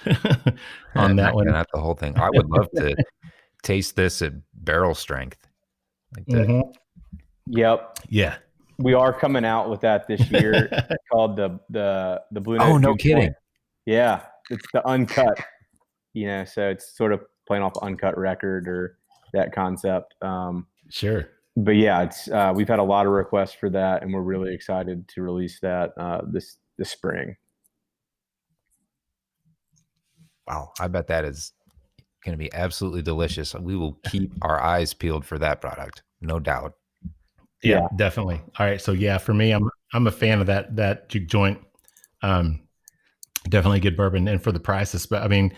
on that one. Not the whole thing. I would love to taste this at barrel strength. Like that. Mm-hmm. Yep. Yeah. We are coming out with that this year called the Blue Note. Oh, no Juke kidding. Point. Yeah. It's the uncut, so it's sort of playing off uncut record or that concept. Sure. But yeah, it's we've had a lot of requests for that, and we're really excited to release that this spring. Wow, I bet that is going to be absolutely delicious. We will keep our eyes peeled for that product, no doubt. Yeah, definitely. All right, so yeah, for me, I'm a fan of that Juke joint. Definitely good bourbon, and for the price, I mean,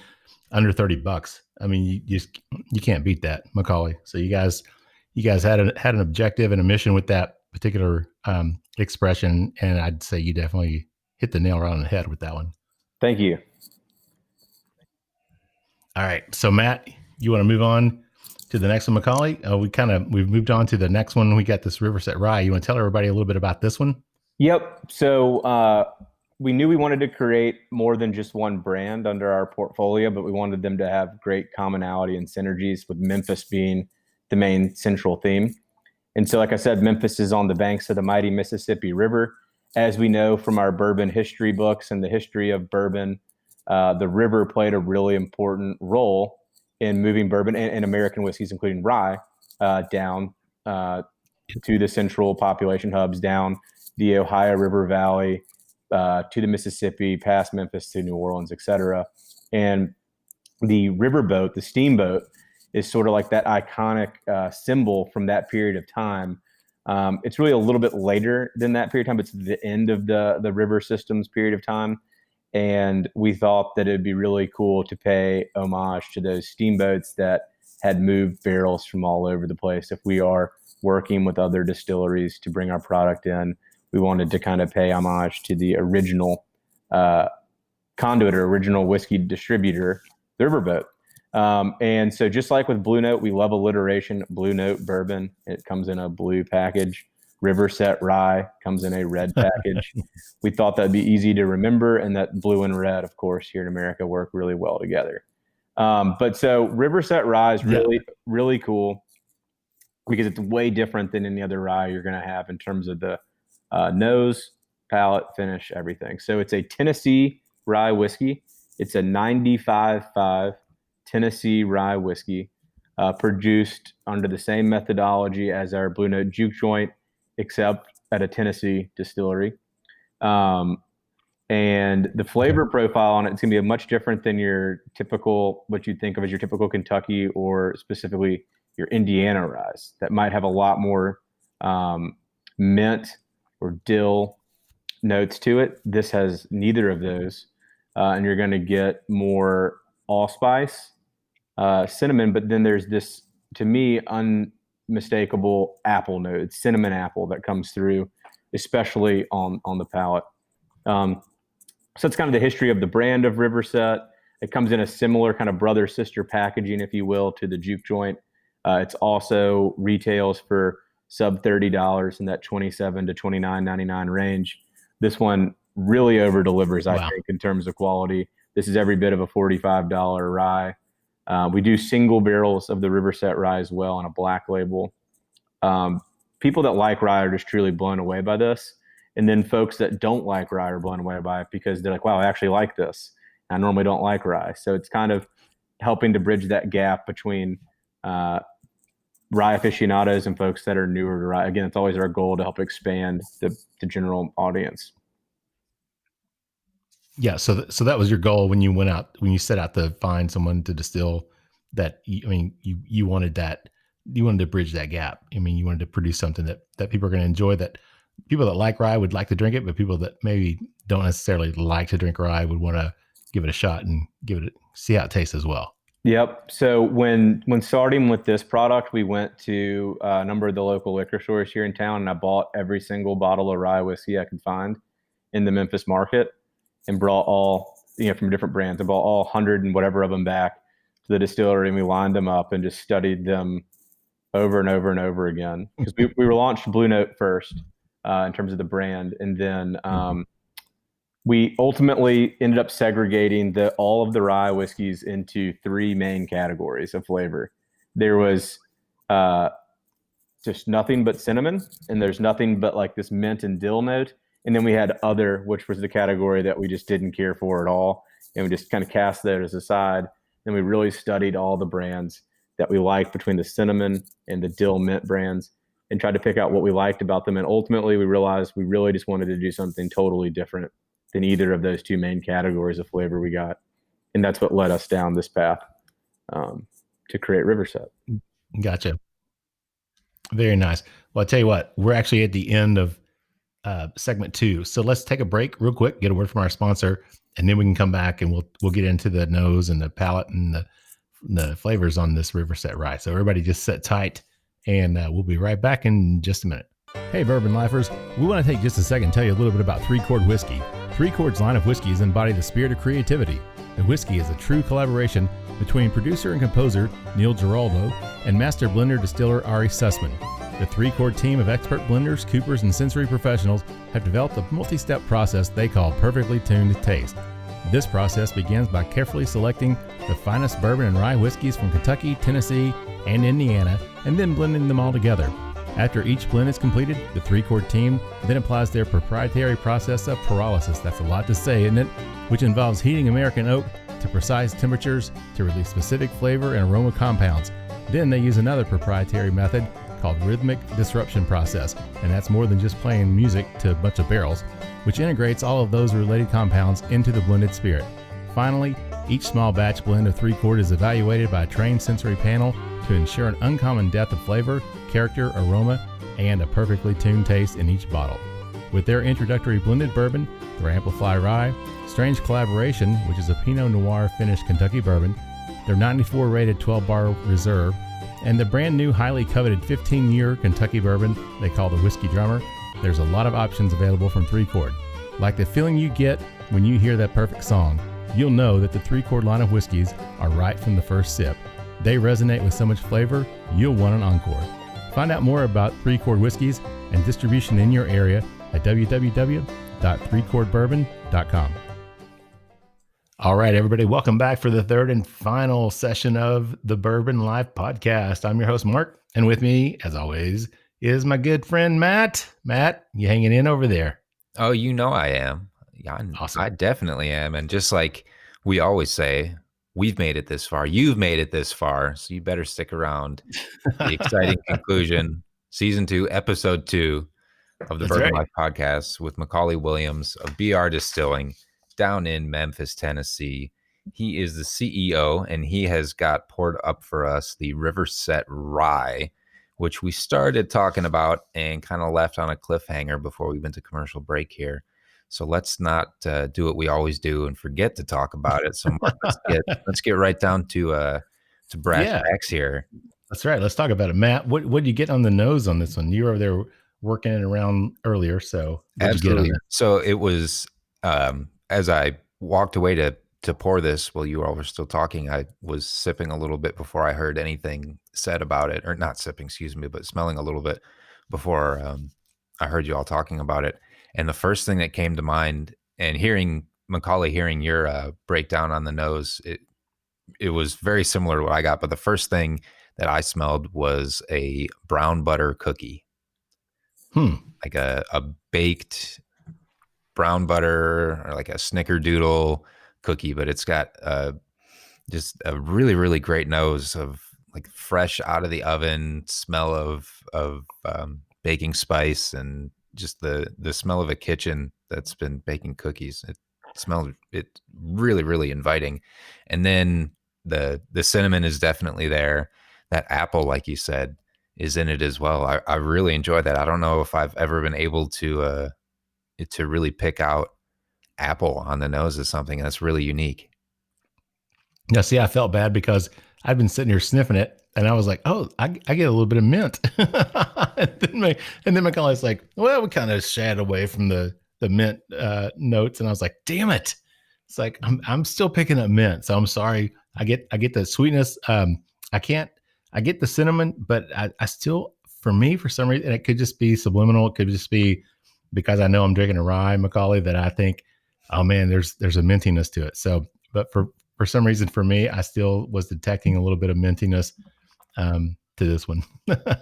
under $30. I mean, you can't beat that, McCauley. So you guys had an objective and a mission with that particular expression, and I'd say you definitely hit the nail right on the head with that one. Thank you. All right, so Matt, you want to move on to the next one, McCauley? We've moved on to the next one. We got this Riverset Rye. You want to tell everybody a little bit about this one? Yep. So we knew we wanted to create more than just one brand under our portfolio, but we wanted them to have great commonality and synergies, with Memphis being the main central theme. And so, like I said, Memphis is on the banks of the mighty Mississippi River. As we know from our bourbon history books and the history of bourbon, the river played a really important role in moving bourbon and American whiskeys, including rye, down to the central population hubs, down the Ohio River Valley, to the Mississippi, past Memphis to New Orleans, et cetera. And the riverboat, the steamboat, is sort of like that iconic symbol from that period of time. It's really a little bit later than that period of time. It's the end of the river system's period of time. And we thought that it'd be really cool to pay homage to those steamboats that had moved barrels from all over the place. If we are working with other distilleries to bring our product in, we wanted to kind of pay homage to the original conduit or original whiskey distributor, the riverboat. And so just like with Blue Note, we love alliteration. Blue Note bourbon, it comes in a blue package. Riverset Rye comes in a red package. We thought that'd be easy to remember, and that blue and red, of course, here in America work really well together. But so Riverset Rye is really, really cool because it's way different than any other rye you're going to have in terms of the nose, palate, finish, everything. So it's a Tennessee rye whiskey. It's a 95.5 Tennessee rye whiskey, produced under the same methodology as our Blue Note Juke joint, except at a Tennessee distillery. And the flavor profile on it is going to be much different than your typical, what you think of as your typical Kentucky or specifically your Indiana ryes that might have a lot more mint or dill notes to it. This has neither of those. And you're going to get more allspice, cinnamon, but then there's this, to me, unmistakable apple note. It's cinnamon apple that comes through, especially on the palate. So it's kind of the history of the brand of Riverset. It comes in a similar kind of brother-sister packaging, if you will, to the Juke joint. It's also retails for sub $30 in that $27 to $29.99 range. This one really over delivers, I think, in terms of quality. This is every bit of a $45 rye. We do single barrels of the Riverset Rye as well on a black label. People that like rye are just truly blown away by this. And then folks that don't like rye are blown away by it because they're like, wow, I actually like this. I normally don't like rye. So it's kind of helping to bridge that gap between rye aficionados and folks that are newer to rye. Again, it's always our goal to help expand the general audience. Yeah. So that was your goal when you set out to find someone to distill that. You wanted to bridge that gap. You wanted to produce something that people are going to enjoy, that people that like rye would like to drink it, but people that maybe don't necessarily like to drink rye would want to give it a shot and see how it tastes as well. Yep. So when starting with this product, we went to a number of the local liquor stores here in town, and I bought every single bottle of rye whiskey I could find in the Memphis market and brought all, from different brands. I bought all 100 and whatever of them back to the distillery, and we lined them up and just studied them over and over and over again. Because we launched Blue Note first in terms of the brand. And then we ultimately ended up segregating all of the rye whiskeys into three main categories of flavor. There was just nothing but cinnamon, and there's nothing but like this mint and dill note. And then we had other, which was the category that we just didn't care for at all. And we just kind of cast those aside. And we really studied all the brands that we liked between the cinnamon and the dill mint brands and tried to pick out what we liked about them. And ultimately we realized we really just wanted to do something totally different than either of those two main categories of flavor we got. And that's what led us down this path to create Riverset. Gotcha. Very nice. Well, I'll tell you what, we're actually at the end of segment 2. So let's take a break real quick, get a word from our sponsor, and then we can come back and we'll get into the nose and the palate and the flavors on this Riverset Rye. So everybody just sit tight, and we'll be right back in just a minute. Hey, Bourbon Lifers, we want to take just a second and tell you a little bit about 3 Chord Whiskey. 3 Chord's line of whiskeys embody the spirit of creativity. The whiskey is a true collaboration between producer and composer Neil Giraldo and master blender distiller Ari Sussman. The 3 Chord team of expert blenders, coopers, and sensory professionals have developed a multi-step process they call perfectly tuned taste. This process begins by carefully selecting the finest bourbon and rye whiskeys from Kentucky, Tennessee, and Indiana, and then blending them all together. After each blend is completed, the 3 Chord team then applies their proprietary process of pyrolysis, that's a lot to say, isn't it? Which involves heating American oak to precise temperatures to release specific flavor and aroma compounds. Then they use another proprietary method called rhythmic disruption process, and that's more than just playing music to a bunch of barrels, which integrates all of those related compounds into the blended spirit. Finally, each small batch blend of 3 Chord is evaluated by a trained sensory panel to ensure an uncommon depth of flavor, character, aroma, and a perfectly tuned taste in each bottle. With their introductory blended bourbon, their Amplify Rye, Strange Collaboration, which is a Pinot Noir finished Kentucky bourbon, their 94 rated 12-bar reserve, and the brand new highly coveted 15-year Kentucky bourbon they call the Whiskey Drummer, there's a lot of options available from 3 Chord. Like the feeling you get when you hear that perfect song, you'll know that the 3 Chord line of whiskeys are right from the first sip. They resonate with so much flavor, you'll want an encore. Find out more about 3 Chord whiskeys and distribution in your area at www.3chordbourbon.com. All right, everybody, welcome back for the third and final session of the Bourbon Life Podcast. I'm your host, Mark, and with me, as always, is my good friend, Matt. Matt, you hanging in over there? Oh, you know I am. Yeah, awesome. I definitely am. And just like we always say, we've made it this far. You've made it this far. So you better stick around. The exciting conclusion, season 2, episode 2 of the Bourbon Life Podcast with McCauley Williams of BR Distilling down in Memphis, Tennessee. He is the CEO, and he has got poured up for us the Riverset Rye, which we started talking about and kind of left on a cliffhanger before we went to commercial break here. So let's not do what we always do and forget to talk about it. So Mark, let's get right down to brass tacks here. That's right. Let's talk about it. Matt, what did you get on the nose on this one? You were over there working it around earlier. So absolutely. So it was as I walked away to to pour this while you all were still talking, I was sipping a little bit before I heard anything said about it, or not sipping, excuse me, but smelling a little bit before I heard you all talking about it. And the first thing that came to mind, and hearing McCauley, hearing your breakdown on the nose, it was very similar to what I got. But the first thing that I smelled was a brown butter cookie, like a baked brown butter, or like a snickerdoodle cookie, but it's got just a really, really great nose of like fresh out of the oven smell of baking spice, and just the smell of a kitchen that's been baking cookies. It smells really, really inviting. And then the cinnamon is definitely there. That apple, like you said, is in it as well. I really enjoy that. I don't know if I've ever been able to really pick out apple on the nose as something that's really unique. Now, see, I felt bad because I've been sitting here sniffing it, and I was like, "Oh, I get a little bit of mint." and then McCauley's like, "Well, we kind of shied away from the mint notes," and I was like, "Damn it!" It's like I'm still picking up mint, so I'm sorry. I get the sweetness. I get the cinnamon, but I still, for some reason, and it could just be subliminal. It could just be because I know I'm drinking a rye, McCauley, that I think, oh man, there's a mintiness to it. So, but for some reason, for me, I still was detecting a little bit of mintiness to this one.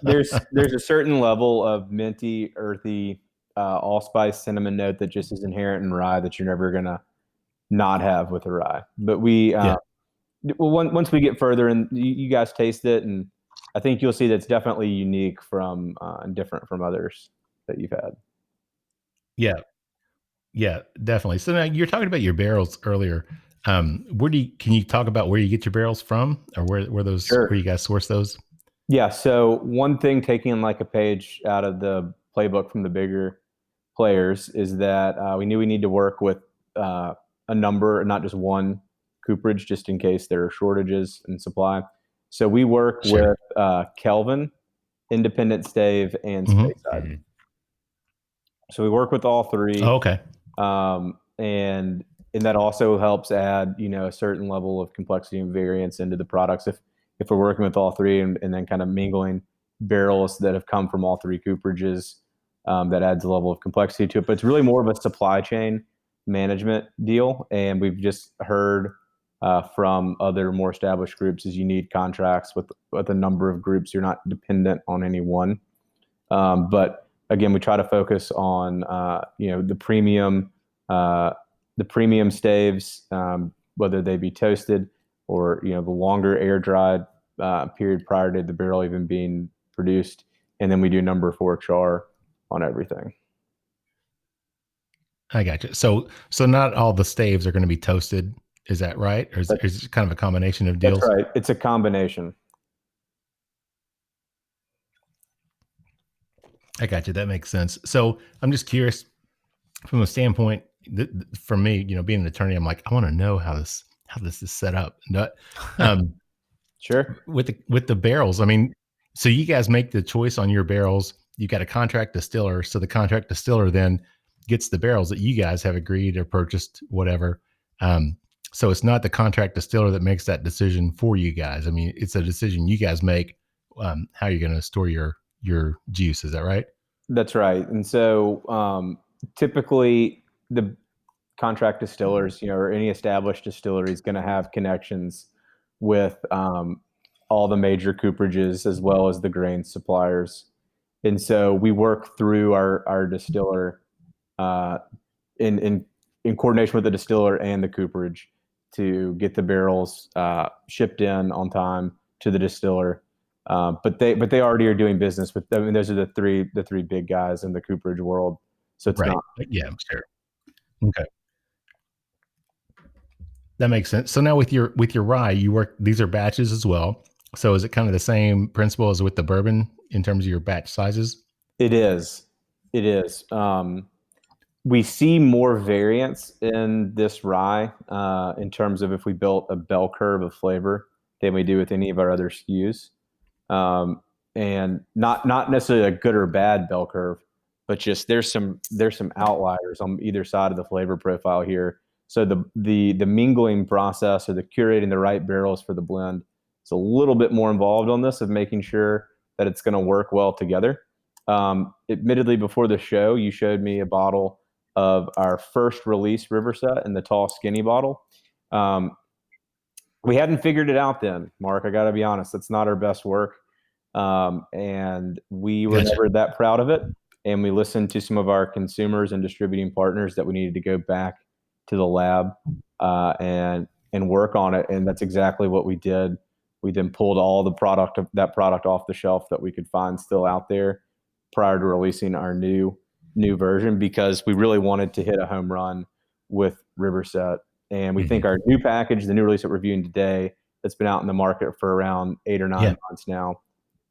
There's a certain level of minty, earthy, allspice cinnamon note that just is inherent in rye that you're never gonna not have with a rye. But once we get further and you guys taste it, and I think you'll see that's definitely unique from and different from others that you've had. Yeah, definitely. So now you're talking about your barrels earlier. Can you talk about where you get your barrels from, or where those, Sure. where you guys source those? Yeah. So one thing, taking like a page out of the playbook from the bigger players, is that we knew we need to work with a number, not just one cooperage, just in case there are shortages in supply. So we work with Kelvin, Independent Stave, and Speyside. So we work with all three. Oh, okay. And that also helps add, a certain level of complexity and variance into the products. If we're working with all three and then kind of mingling barrels that have come from all three cooperages, that adds a level of complexity to it. But it's really more of a supply chain management deal. And we've just heard from other more established groups is you need contracts with a number of groups. You're not dependent on any one. But again, we try to focus on the premium staves, whether they be toasted or the longer air dried period prior to the barrel even being produced, and then we do number 4 char on everything. I got you. So not all the staves are going to be toasted. Is that right? Or is it kind of a combination of deals? That's right. It's a combination. I got you. That makes sense. So I'm just curious from a standpoint, for me, being an attorney, I'm like, I want to know how this is set up. Sure. With the barrels, I mean, so you guys make the choice on your barrels. You got a contract distiller. So the contract distiller then gets the barrels that you guys have agreed or purchased, whatever. So it's not the contract distiller that makes that decision for you guys. I mean, it's a decision you guys make, how you're going to store your juice. Is that right? That's right. And so typically the contract distillers, or any established distillery is going to have connections with all the major cooperages as well as the grain suppliers. And so we work through our distiller in coordination with the distiller and the cooperage to get the barrels shipped in on time to the distiller. But they already are doing business with them. I mean, those are the three big guys in the cooperage world. So it's right. not. Yeah, sure. Okay. That makes sense. So now with your rye, these are batches as well. So is it kind of the same principle as with the bourbon in terms of your batch sizes? It is. We see more variance in this rye in terms of if we built a bell curve of flavor than we do with any of our other SKUs. And not necessarily a good or bad bell curve, but just there's some outliers on either side of the flavor profile here. So the mingling process or the curating the right barrels for the blend is a little bit more involved on this, of making sure that it's going to work well together. Admittedly, before the show, you showed me a bottle of our first release Riverset in the tall, skinny bottle. We hadn't figured it out then, Mark. I got to be honest. That's not our best work. And we were never that proud of it. And we listened to some of our consumers and distributing partners that we needed to go back to the lab and work on it. And that's exactly what we did. We then pulled all the product off the shelf that we could find still out there prior to releasing our new version, because we really wanted to hit a home run with Riverset. And we think our new package, the new release that we're reviewing today, that's been out in the market for around 8 or 9 months now,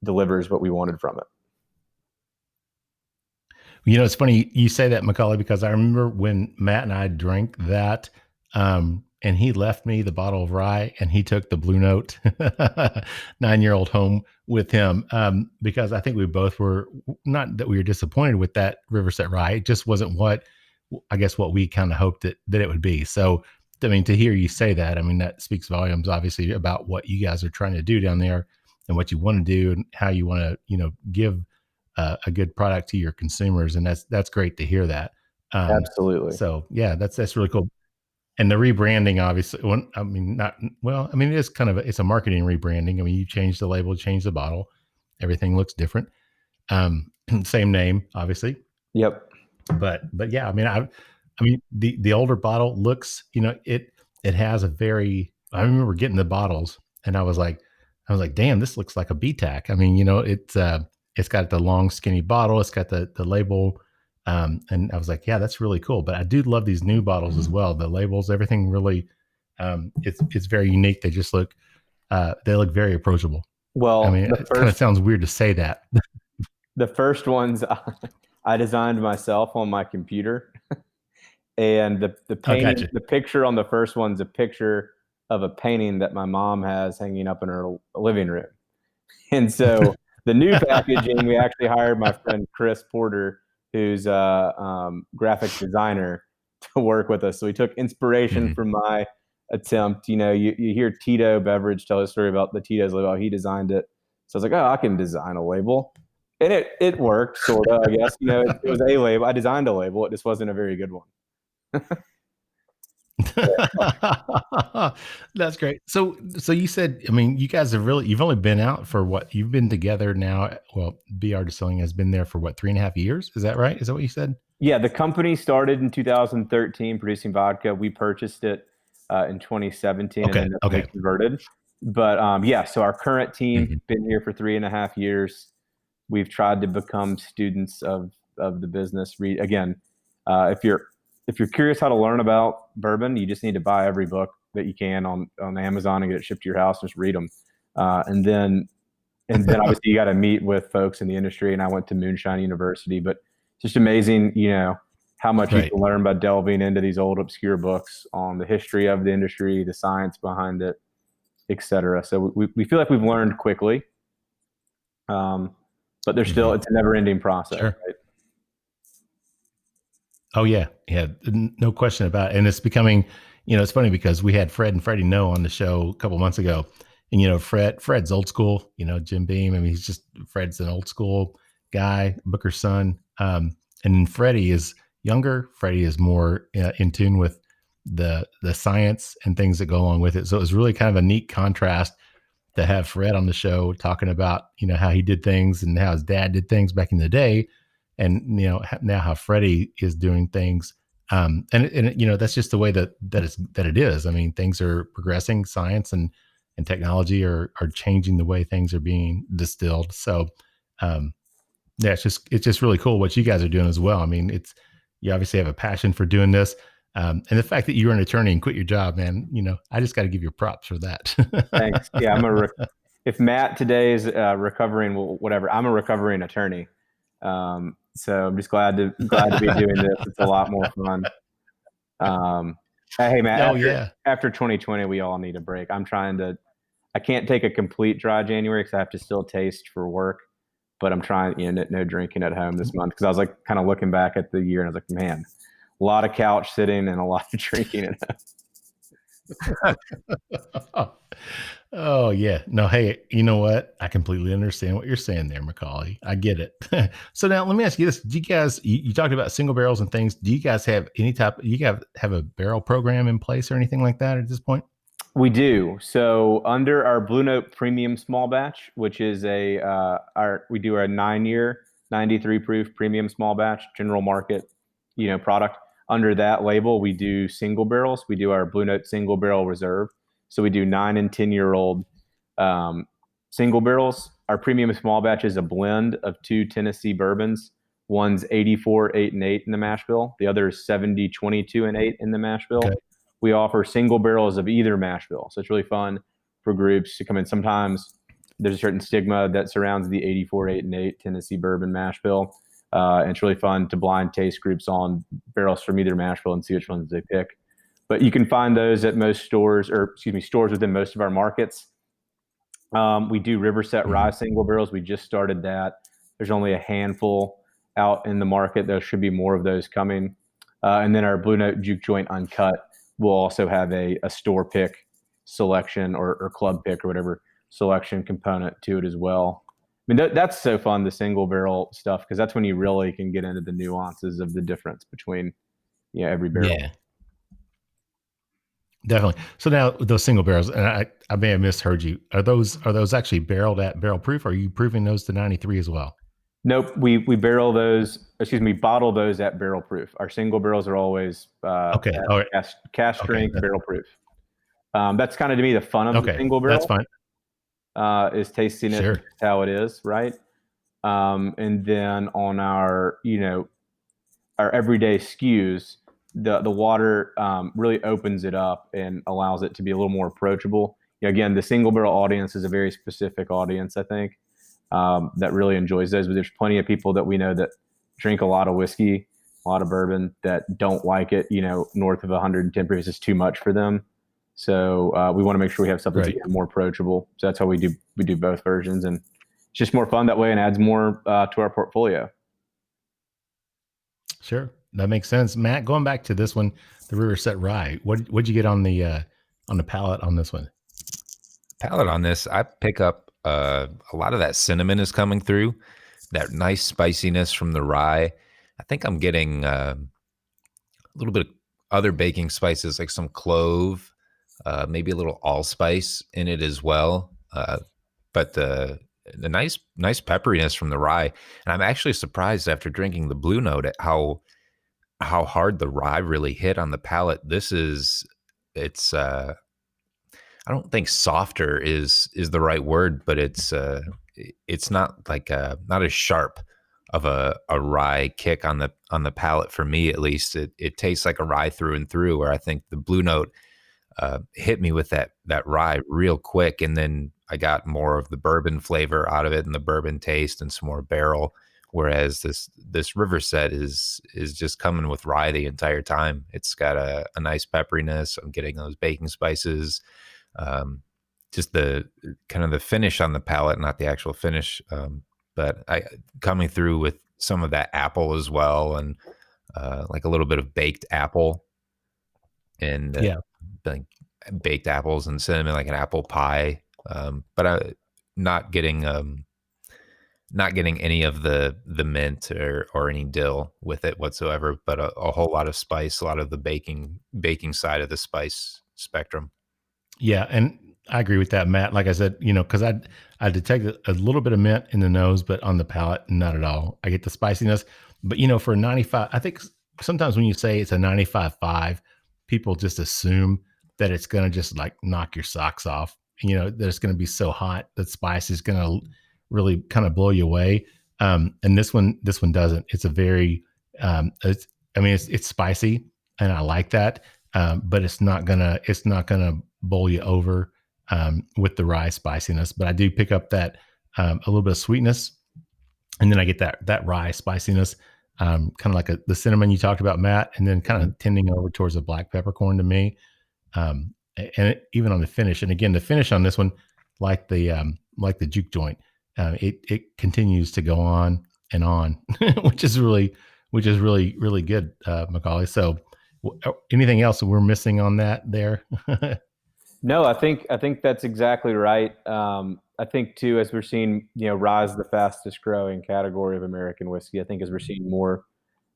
delivers what we wanted from it. You know, it's funny you say that, McCauley, because I remember when Matt and I drank that, and he left me the bottle of rye, and he took the Blue Note 9-year-old home with him, because I think we both were, not that we were disappointed with that Riverset Rye. It just wasn't what we kind of hoped that it would be. So, I mean, to hear you say that, I mean, that speaks volumes, obviously, about what you guys are trying to do down there and what you want to do and how you want to, give a good product to your consumers. And that's great to hear that. Absolutely. So yeah, that's really cool. And the rebranding, obviously, it is kind of it's a marketing rebranding. I mean, you change the label, change the bottle, everything looks different. Same name, obviously. Yep. But yeah, I mean, the older bottle looks, it has a very, I remember getting the bottles and I was like, damn, this looks like a BTAC. I mean, it's got the long skinny bottle. It's got the label. And I was like, yeah, that's really cool. But I do love these new bottles as well. The labels, everything really, it's very unique. They just look very approachable. Well, I mean, it kind of sounds weird to say that. The first ones I designed myself on my computer. And the painting, gotcha. The picture on the first one's a picture of a painting that my mom has hanging up in her living room. And so the new packaging, we actually hired my friend Chris Porter, who's a graphic designer, to work with us. So we took inspiration from my attempt. You hear Tito Beveridge tell his story about the Tito's label. He designed it. So I was like, oh, I can design a label. And it worked, sort of, I guess. It was a label. I designed a label. It just wasn't a very good one. That's great. So you said, I mean, you guys you've only been out for what? You've been together now. Well, BR Distilling has been there for what, 3.5 years? Is that right? Is that what you said? Yeah, the company started in 2013 producing vodka. We purchased it in 2017 and then converted. But so our current team been here for 3.5 years. We've tried to become students of the business. If you're curious how to learn about bourbon, you just need to buy every book that you can on Amazon and get it shipped to your house. Just read them. And then obviously you got to meet with folks in the industry. And I went to Moonshine University, but it's just amazing, how much you can learn by delving into these old obscure books on the history of the industry, the science behind it, et cetera. So we feel like we've learned quickly. But there's still, it's a never ending process. Sure. Right? Oh yeah. Yeah. No question about it. And it's becoming, it's funny because we had Fred and Freddie Noe on the show a couple months ago, and, Fred's old school, Jim Beam. I mean, Fred's an old school guy, Booker's son. And then Freddie is younger. Freddie is more in tune with the science and things that go along with it. So it was really kind of a neat contrast to have Fred on the show talking about, how he did things and how his dad did things back in the day. And, now how Freddie is doing things. And that's just the way that it is. I mean, things are progressing, science and technology are changing the way things are being distilled. So, it's just really cool what you guys are doing as well. I mean, you obviously have a passion for doing this. And the fact that you're an attorney and quit your job, man, I just got to give you props for that. Thanks. Yeah. If Matt today is recovering, whatever, I'm a recovering attorney. So I'm just glad to be doing this. It's a lot more fun. Hey Matt, after 2020, we all need a break. I can't take a complete dry January because I have to still taste for work, but I'm trying, no drinking at home this month. Cause I was like kind of looking back at the year and I was like, man, a lot of couch sitting and a lot of drinking. Oh yeah. No, hey, you know what? I completely understand what you're saying there, McCauley. I get it. So now let me ask you this. Do you guys, you talked about single barrels and things. Do you guys have any type, have a barrel program in place or anything like that at this point? We do. So under our Blue Note Premium Small Batch, which is we do a 9-year, 93 proof premium small batch, general market, product. Under that label, we do single barrels. We do our Blue Note Single Barrel Reserve. So we do 9 and 10-year-old single barrels. Our premium small batch is a blend of 2 Tennessee bourbons. One's 84, 8, and 8 in the mash bill. The other is 70, 22, and 8 in the mash bill. Okay. We offer single barrels of either mash bill. So it's really fun for groups to come in. Sometimes there's a certain stigma that surrounds the 84, 8, and 8 Tennessee bourbon mash bill. And it's really fun to blind taste groups on barrels from either mash bill and see which ones they pick. But you can find those at most stores within most of our markets. We do Riverset Rye single barrels. We just started that. There's only a handful out in the market. There should be more of those coming. And then our Blue Note Juke Joint Uncut will also have a store pick selection or club pick or whatever selection component to it as well. I mean, that's so fun, the single barrel stuff, because that's when you really can get into the nuances of the difference between every barrel. Yeah. Definitely. So now those single barrels, and I may have misheard you. Are those actually barreled at barrel proof? Or are you proofing those to 93 as well? Nope. We bottle those at barrel proof. Our single barrels are always cask strength barrel proof. That's kind of, to me, the fun of the single barrel. That's fine. Is tasting it how it is, right? And then on our everyday SKUs, the water really opens it up and allows it to be a little more approachable. Again, the single barrel audience is a very specific audience, I think, that really enjoys those. But there's plenty of people that we know that drink a lot of whiskey, a lot of bourbon, that don't like it. North of 110 proof is too much for them. So we want to make sure we have something that's more approachable. So that's how we do both versions, and it's just more fun that way and adds more to our portfolio. Sure. That makes sense. Matt, going back to this one, the Riverset Rye, what'd you get on the palate on this one? Palate on this, I pick up a lot of that cinnamon is coming through, that nice spiciness from the rye. I think I'm getting a little bit of other baking spices, like some clove, maybe a little allspice in it as well. But the nice pepperiness from the rye. And I'm actually surprised after drinking the Blue Note at how hard the rye really hit on the palate. I don't think softer is the right word, but it's not like not as sharp of a rye kick on the palate for me, at least. It tastes like a rye through and through, where I think the Blue Note hit me with that rye real quick, and then I got more of the bourbon flavor out of it and the bourbon taste and some more barrel. Whereas this Riverset is just coming with rye the entire time. It's got a nice pepperiness. I'm getting those baking spices. Just the kind of the finish on the palate, not the actual finish. But coming through with some of that apple as well, and like a little bit of baked apple, and like baked apples and cinnamon, like an apple pie. But I'm not getting any of the mint or any dill with it whatsoever, but a whole lot of spice, a lot of the baking side of the spice spectrum. Yeah, and I agree with that, Matt. Like I said, because I detect a little bit of mint in the nose, but on the palate, not at all. I get the spiciness, but for 95, I think sometimes when you say it's a 95.5, people just assume that it's going to just like knock your socks off. That it's going to be so hot that spice is going to really kind of blow you away. And this one doesn't. It's a very, it's spicy, and I like that. But it's not gonna bowl you over with the rye spiciness. But I do pick up that a little bit of sweetness, and then I get that rye spiciness, kind of like the cinnamon you talked about, Matt, and then kind of tending over towards the black peppercorn to me. And even on the finish, and again, the finish on this one, like the Juke joint, it continues to go on and on, which is really which is really, really good, McCauley. So anything else that we're missing on that there? No, I think that's exactly right. I think too, as we're seeing, rye is the fastest growing category of American whiskey. I think as we're seeing more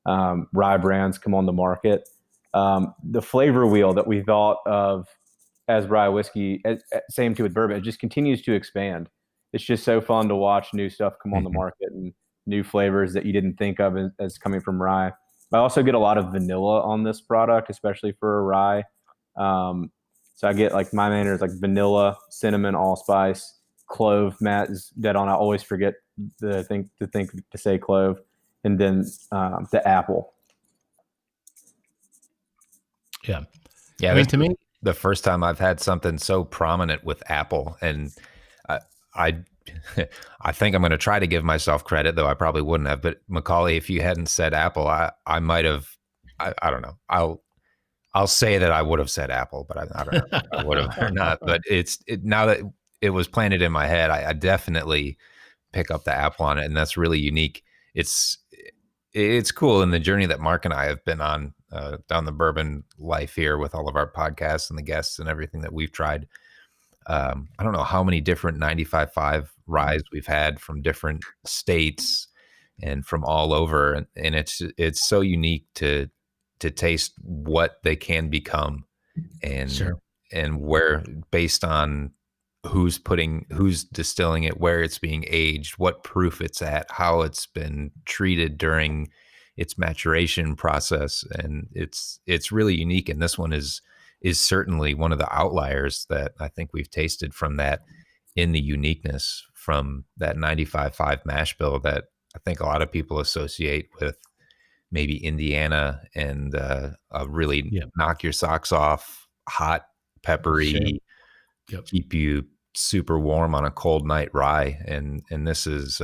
rye brands come on the market, the flavor wheel that we thought of as rye whiskey, same too with bourbon, it just continues to expand. It's just so fun to watch new stuff come on the market and new flavors that you didn't think of as coming from rye. I also get a lot of vanilla on this product, especially for a rye. So I get like my main is like vanilla, cinnamon, allspice, clove. Matt is dead on. I always forget to say clove, and then the apple. Yeah. Yeah. I mean, to me, the first time I've had something so prominent with apple, and I think I'm going to try to give myself credit, though I probably wouldn't have. But McCauley, if you hadn't said apple, I might have. I don't know. I'll say that I would have said apple, but I don't know if I would have or not. But now that it was planted in my head, I definitely pick up the apple on it, and that's really unique. It's cool in the journey that Mark and I have been on down the Bourbon Life here with all of our podcasts and the guests and everything that we've tried. I don't know how many different 95.5 ryes we've had from different states and from all over, and it's so unique to taste what they can become, and sure. And where, based on who's distilling it, where it's being aged, what proof it's at, how it's been treated during its maturation process, and it's really unique. And this one is certainly one of the outliers that I think we've tasted from that, in the uniqueness from that 95.5 mash bill that I think a lot of people associate with maybe Indiana and a really knock your socks off, hot, peppery, keep you super warm on a cold night rye. And this is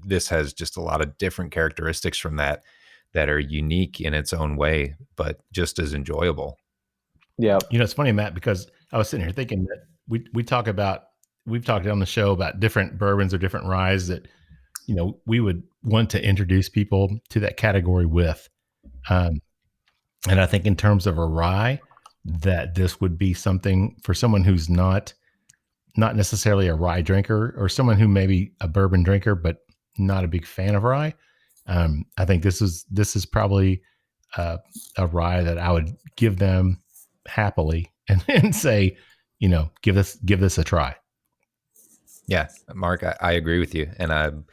this has just a lot of different characteristics from that are unique in its own way, but just as enjoyable. Yeah. It's funny, Matt, because I was sitting here thinking that we've talked on the show about different bourbons or different ryes that, we would want to introduce people to that category with. And I think in terms of a rye, that this would be something for someone who's not necessarily a rye drinker, or someone who may be a bourbon drinker, but not a big fan of rye. I think this is probably a rye that I would give them happily and say, give this a try. Yeah, Mark, I agree with you. And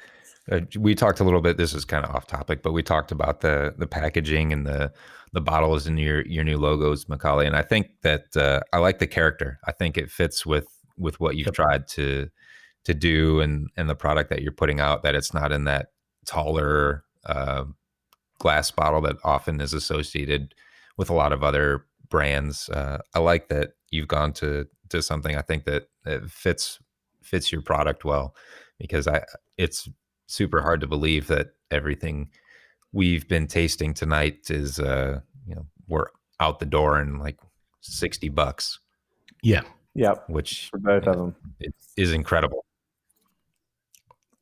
we talked a little bit, this is kind of off topic, but we talked about the packaging and the bottles and your new logos, McCauley. And I think that I like the character. I think it fits with what you've tried to do and the product that you're putting out, that it's not in that taller glass bottle that often is associated with a lot of other brands. I like that you've gone to something, I think that fits your product well, because it's super hard to believe that everything we've been tasting tonight is we're out the door in like $60. Yeah. Yep. Which for both of them, it is incredible.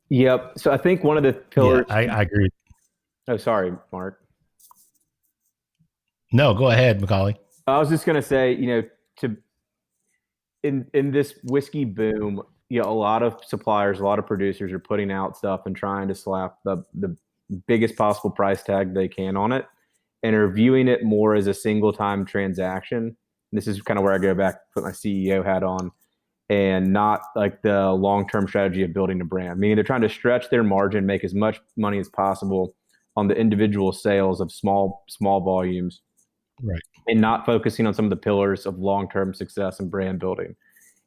Yep. So I think one of the pillars. Yeah, I agree. Oh, sorry, Mark. No, go ahead, McCauley. I was just going to say, in this whiskey boom, a lot of suppliers, a lot of producers are putting out stuff and trying to slap the biggest possible price tag they can on it, and are viewing it more as a single time transaction. This is kind of where I go back, put my CEO hat on, and not like the long-term strategy of building a brand. Meaning they're trying to stretch their margin, make as much money as possible on the individual sales of small volumes, right? And not focusing on some of the pillars of long-term success and brand building.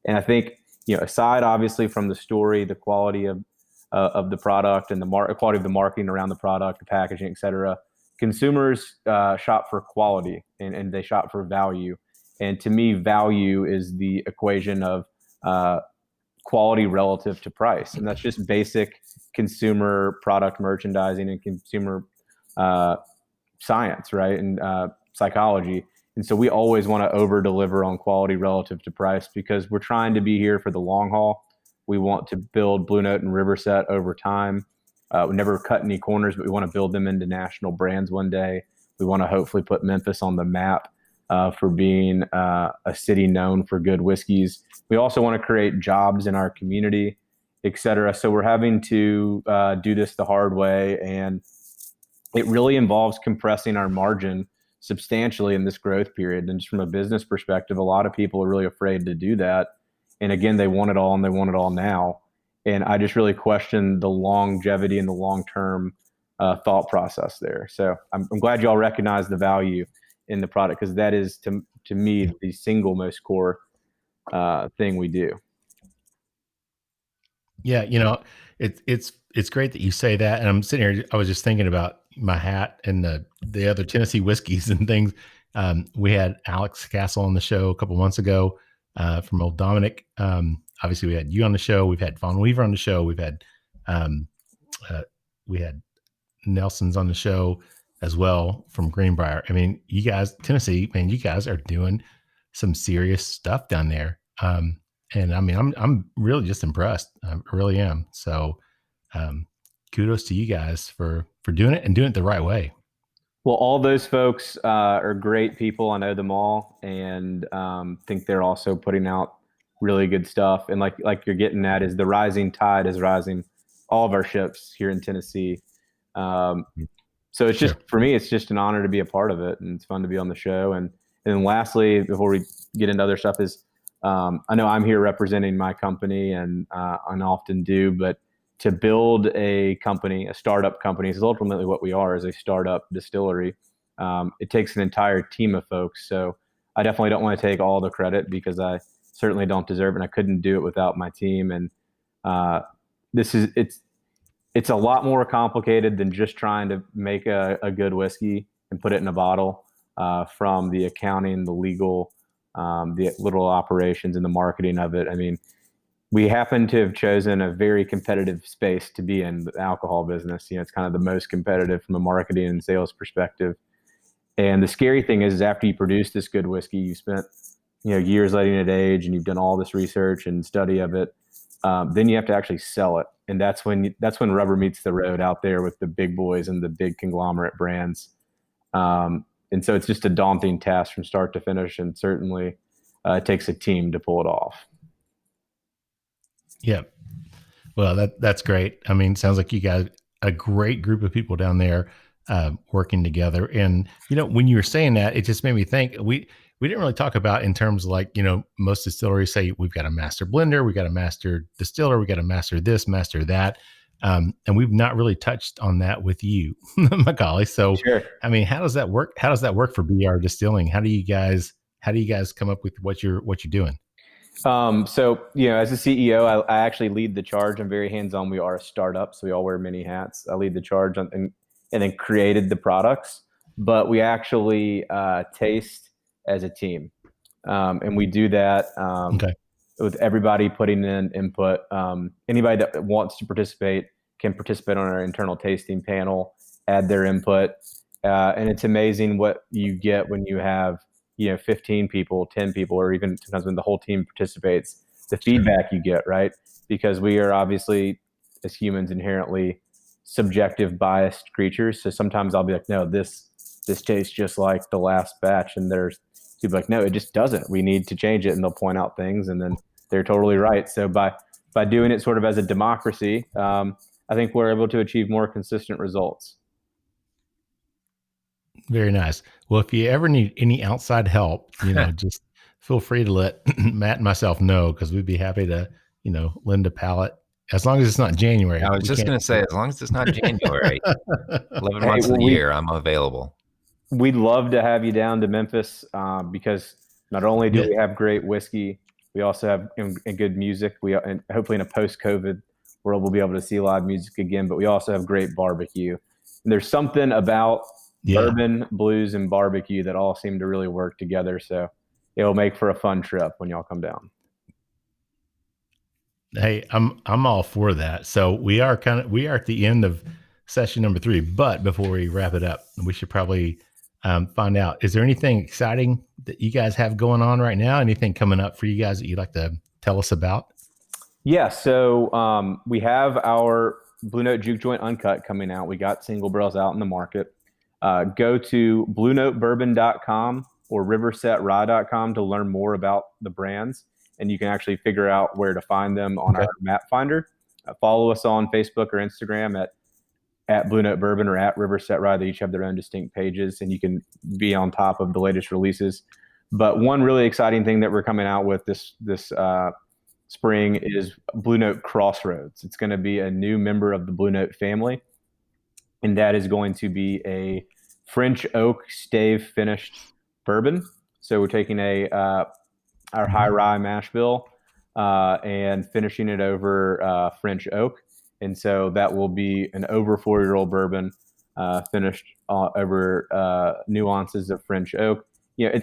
And I think, aside obviously from the story, the quality of the product and the quality of the marketing around the product, the packaging, et cetera, consumers shop for quality and they shop for value. And to me, value is the equation of quality relative to price. And that's just basic consumer product merchandising and consumer science, right? And psychology. And so we always want to over deliver on quality relative to price, because we're trying to be here for the long haul. We want to build Blue Note and Riverset over time. We never cut any corners, but we want to build them into national brands one day. We want to hopefully put Memphis on the map for being a city known for good whiskeys. We also want to create jobs in our community, et cetera. So we're having to do this the hard way. And it really involves compressing our margin substantially in this growth period. And just from a business perspective, a lot of people are really afraid to do that. And again, they want it all and they want it all now. And I just really question the longevity and the long-term thought process there. So I'm glad you all recognize the value in the product, because that is to me the single most core thing we do. Yeah, it's great that you say that. And I'm sitting here, I was just thinking about my hat and the other Tennessee whiskeys and things. We had Alex Castle on the show a couple months ago from Old Dominic. Obviously, we had you on the show. We've had Von Weaver on the show. We had Nelson's on the show as well from Greenbrier. I mean, you guys, Tennessee, man, you guys are doing some serious stuff down there. And I mean, I'm really just impressed. I really am. So kudos to you guys for doing it and doing it the right way. Well, all those folks are great people. I know them all, and think they're also putting out really good stuff. And like you're getting at, is the rising tide is rising all of our ships here in Tennessee. So it's just, for me, it's just an honor to be a part of it, and it's fun to be on the show. And then lastly, before we get into other stuff, is I know I'm here representing my company, and often do, but to build a company, a startup company, is ultimately what we are, is a startup distillery. It takes an entire team of folks. So I definitely don't want to take all the credit, because I certainly don't deserve it, and I couldn't do it without my team. And it's a lot more complicated than just trying to make a good whiskey and put it in a bottle, from the accounting, the legal, the little operations, and the marketing of it. I mean, we happen to have chosen a very competitive space to be in, the alcohol business. It's kind of the most competitive from a marketing and sales perspective. And the scary thing is after you produce this good whiskey, you spent years letting it age, and you've done all this research and study of it. Then you have to actually sell it, and that's when rubber meets the road out there with the big boys and the big conglomerate brands. And so it's just a daunting task from start to finish, and certainly it takes a team to pull it off. Yeah, well, that's great. I mean, sounds like you guys a great group of people down there working together. And when you were saying that, it just made me think we didn't really talk about in terms of like, most distilleries say we've got a master blender, we got a master distiller, we got a master this, master that. And we've not really touched on that with you, McCauley. So, sure. I mean, how does that work? How does that work for BR Distilling? How do you guys come up with what you're doing? So, as a CEO, I actually lead the charge. I'm very hands-on. We are a startup, so we all wear many hats. I lead the charge and then created the products, but we actually taste as a team. And we do that with everybody putting in input. Anybody that wants to participate can participate on our internal tasting panel, add their input. And it's amazing what you get when you have 15 people, 10 people, or even sometimes when the whole team participates, the feedback you get, right? Because we are obviously, as humans, inherently subjective, biased creatures. So sometimes I'll be like, no, this tastes just like the last batch. And there's people like, no, it just doesn't. We need to change it. And they'll point out things, and then they're totally right. So by doing it sort of as a democracy, I think we're able to achieve more consistent results. Very nice. Well, if you ever need any outside help, just feel free to let Matt and myself know, because we'd be happy to, lend a pallet, as long as it's not January. I was just going to say, as long as it's not January, 11 months of the year, I'm available. We'd love to have you down to Memphis, because not only do we have great whiskey, we also have good music. And hopefully in a post-COVID world, we'll be able to see live music again, but we also have great barbecue. And there's something about bourbon, blues, and barbecue that all seem to really work together. So it'll make for a fun trip when y'all come down. Hey, I'm all for that. So we are at the end of session number 3, but before we wrap it up, we should probably find out, is there anything exciting that you guys have going on right now? Anything coming up for you guys that you'd like to tell us about? Yeah. So we have our Blue Note Juke Joint Uncut coming out. We got single barrels out in the market. Go to bluenotebourbon.com or riversetrye.com to learn more about the brands, and you can actually figure out where to find them on our map finder. Follow us on Facebook or Instagram at Blue Note Bourbon or at Riverset Rye. They each have their own distinct pages, and you can be on top of the latest releases. But one really exciting thing that we're coming out with this spring is Blue Note Crossroads. It's going to be a new member of the Blue Note family, and that is going to be a French oak stave finished bourbon. So we're taking our high rye mash bill and finishing it over French oak. And so that will be an over 4-year-old bourbon finished over nuances of French oak.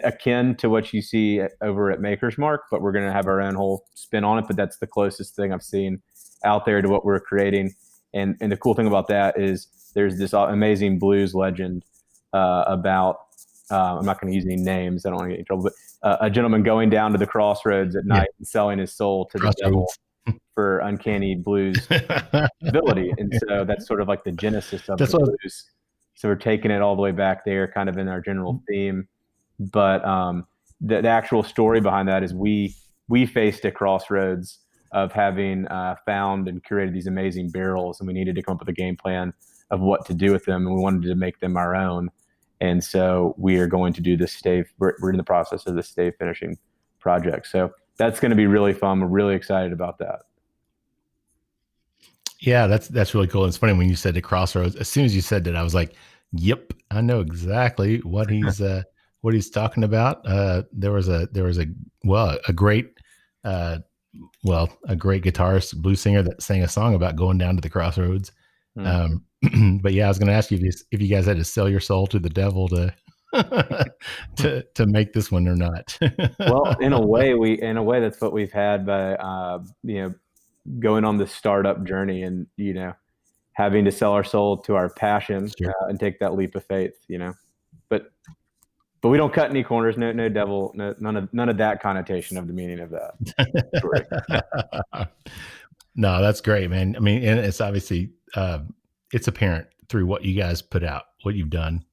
Akin to what you see over at Maker's Mark, but we're going to have our own whole spin on it. But that's the closest thing I've seen out there to what we're creating. And the cool thing about that is there's this amazing blues legend about, I'm not going to use any names, I don't want to get in trouble, but a gentleman going down to the crossroads at night and selling his soul to the devil for uncanny blues ability. And so that's sort of like the genesis of the blues. So we're taking it all the way back there, kind of in our general theme. But the actual story behind that is we faced a crossroads of having found and curated these amazing barrels, and we needed to come up with a game plan of what to do with them, and we wanted to make them our own. And so we are going to do this stave. We're in the process of the stave finishing project. So that's going to be really fun. We're really excited about that. Yeah, that's really cool. It's funny when you said the crossroads. As soon as you said that, I was like, "Yep, I know exactly what he's what he's talking about." There was a great guitarist, blues singer that sang a song about going down to the crossroads. But yeah, I was going to ask you if you guys had to sell your soul to the devil to to make this one or not. Well, in a way, that's what we've had by going on this startup journey, and having to sell our soul to our passion and take that leap of faith. But we don't cut any corners. No devil. None of that connotation of the meaning of that. No, that's great, man. I mean, and it's obviously it's apparent through what you guys put out, what you've done,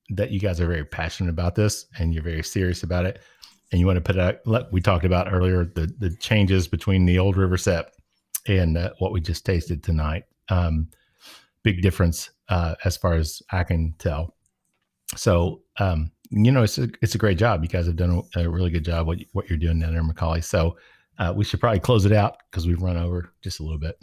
that you guys are very passionate about this and you're very serious about it. And you want to put out, like we talked about earlier, the changes between the old Riverset and what we just tasted tonight. Big difference as far as I can tell. So, it's a great job. You guys have done a really good job what you're doing down there in McCauley. So we should probably close it out because we've run over just a little bit.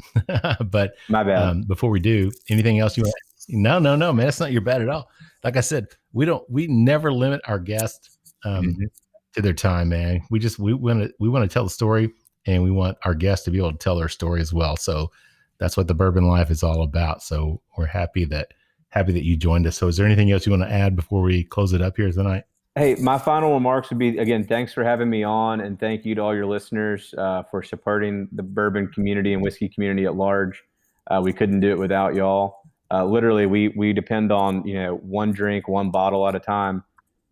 But my bad. Before we do, anything else you want? No, man, that's not your bad at all. Like I said, we never limit our guests to their time, man. We want to tell the story, and we want our guests to be able to tell their story as well. So that's what the Bourbon Life is all about. So we're happy that you joined us. So is there anything else you want to add before we close it up here tonight? Hey, my final remarks would be, again, thanks for having me on, and thank you to all your listeners for supporting the bourbon community and whiskey community at large. We couldn't do it without y'all. Literally, we depend on one drink, one bottle at a time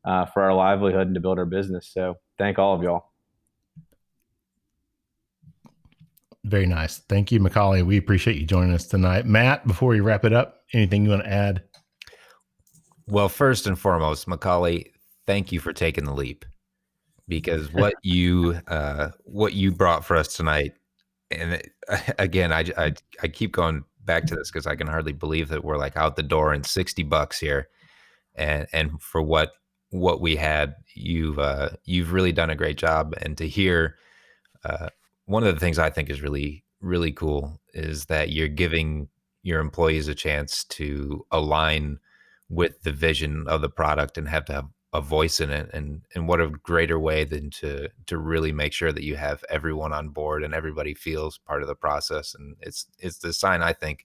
for our livelihood and to build our business. So thank all of y'all. Very nice. Thank you, McCauley. We appreciate you joining us tonight. Matt, before we wrap it up, anything you want to add? Well, first and foremost, McCauley, thank you for taking the leap, because what you brought for us tonight, and again, I keep going back to this because I can hardly believe that we're like out the door in $60 here, and for what we had, you've really done a great job. And to hear, one of the things I think is really, really cool is that you're giving your employees a chance to align with the vision of the product and have to have a voice in it. And what a greater way than to really make sure that you have everyone on board and everybody feels part of the process. And it's the sign, I think,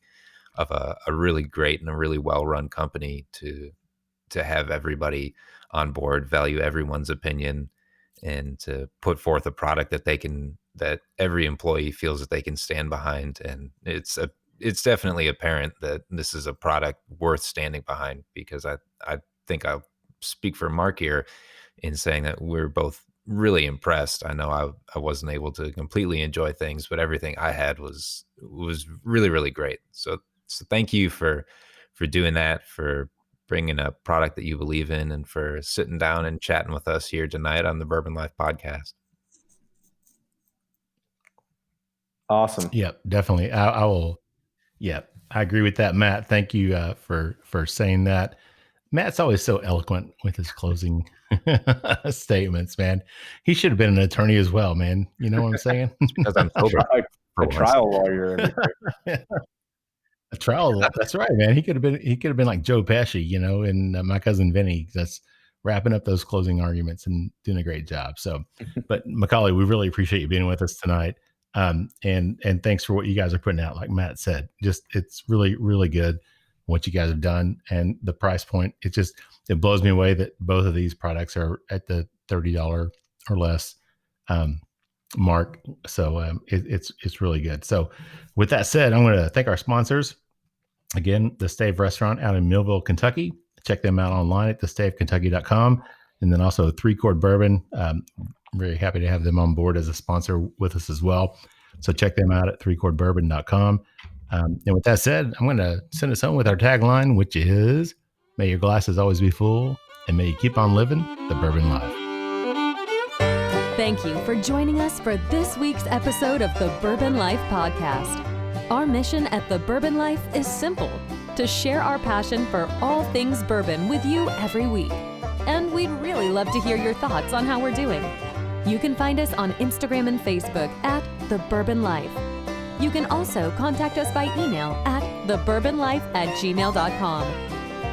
of a really great and a really well-run company to have everybody on board, value everyone's opinion, and to put forth a product that every employee feels that they can stand behind. And it's definitely apparent that this is a product worth standing behind, because I think I'll speak for Mark here in saying that we're both really impressed. I know I wasn't able to completely enjoy things, but everything I had was really, really great. So thank you for doing that, for bringing a product that you believe in, and for sitting down and chatting with us here tonight on the Bourbon Life Podcast. Awesome. Yep, definitely. I will. Yep, I agree with that, Matt. Thank you for saying that. Matt's always so eloquent with his closing statements, man. He should have been an attorney as well, man. You know what I'm saying? Because I'm sober. A trial lawyer. A trial. That's right, man. He could have been like Joe Pesci, in My Cousin Vinny, that's wrapping up those closing arguments and doing a great job. So, but McCauley, we really appreciate you being with us tonight. And thanks for what you guys are putting out. Like Matt said, it's really, really good what you guys have done, and the price point. It blows me away that both of these products are at the $30 or less mark. So it's really good. So with that said, I'm going to thank our sponsors again, the Stave Restaurant out in Millville, Kentucky. Check them out online at thestavekentucky.com. And then also 3 Chord Bourbon. I'm very happy to have them on board as a sponsor with us as well. So check them out at 3chordbourbon.com. And with that said, I'm going to send us home with our tagline, which is, may your glasses always be full, and may you keep on living the bourbon life. Thank you for joining us for this week's episode of the Bourbon Life Podcast. Our mission at the Bourbon Life is simple: to share our passion for all things bourbon with you every week. And we'd really love to hear your thoughts on how we're doing. You can find us on Instagram and Facebook at The Bourbon Life. You can also contact us by email at thebourbonlife@gmail.com.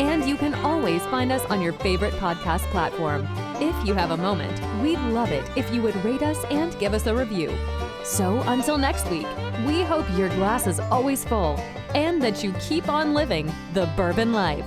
And you can always find us on your favorite podcast platform. If you have a moment, we'd love it if you would rate us and give us a review. So until next week, we hope your glass is always full and that you keep on living the bourbon life.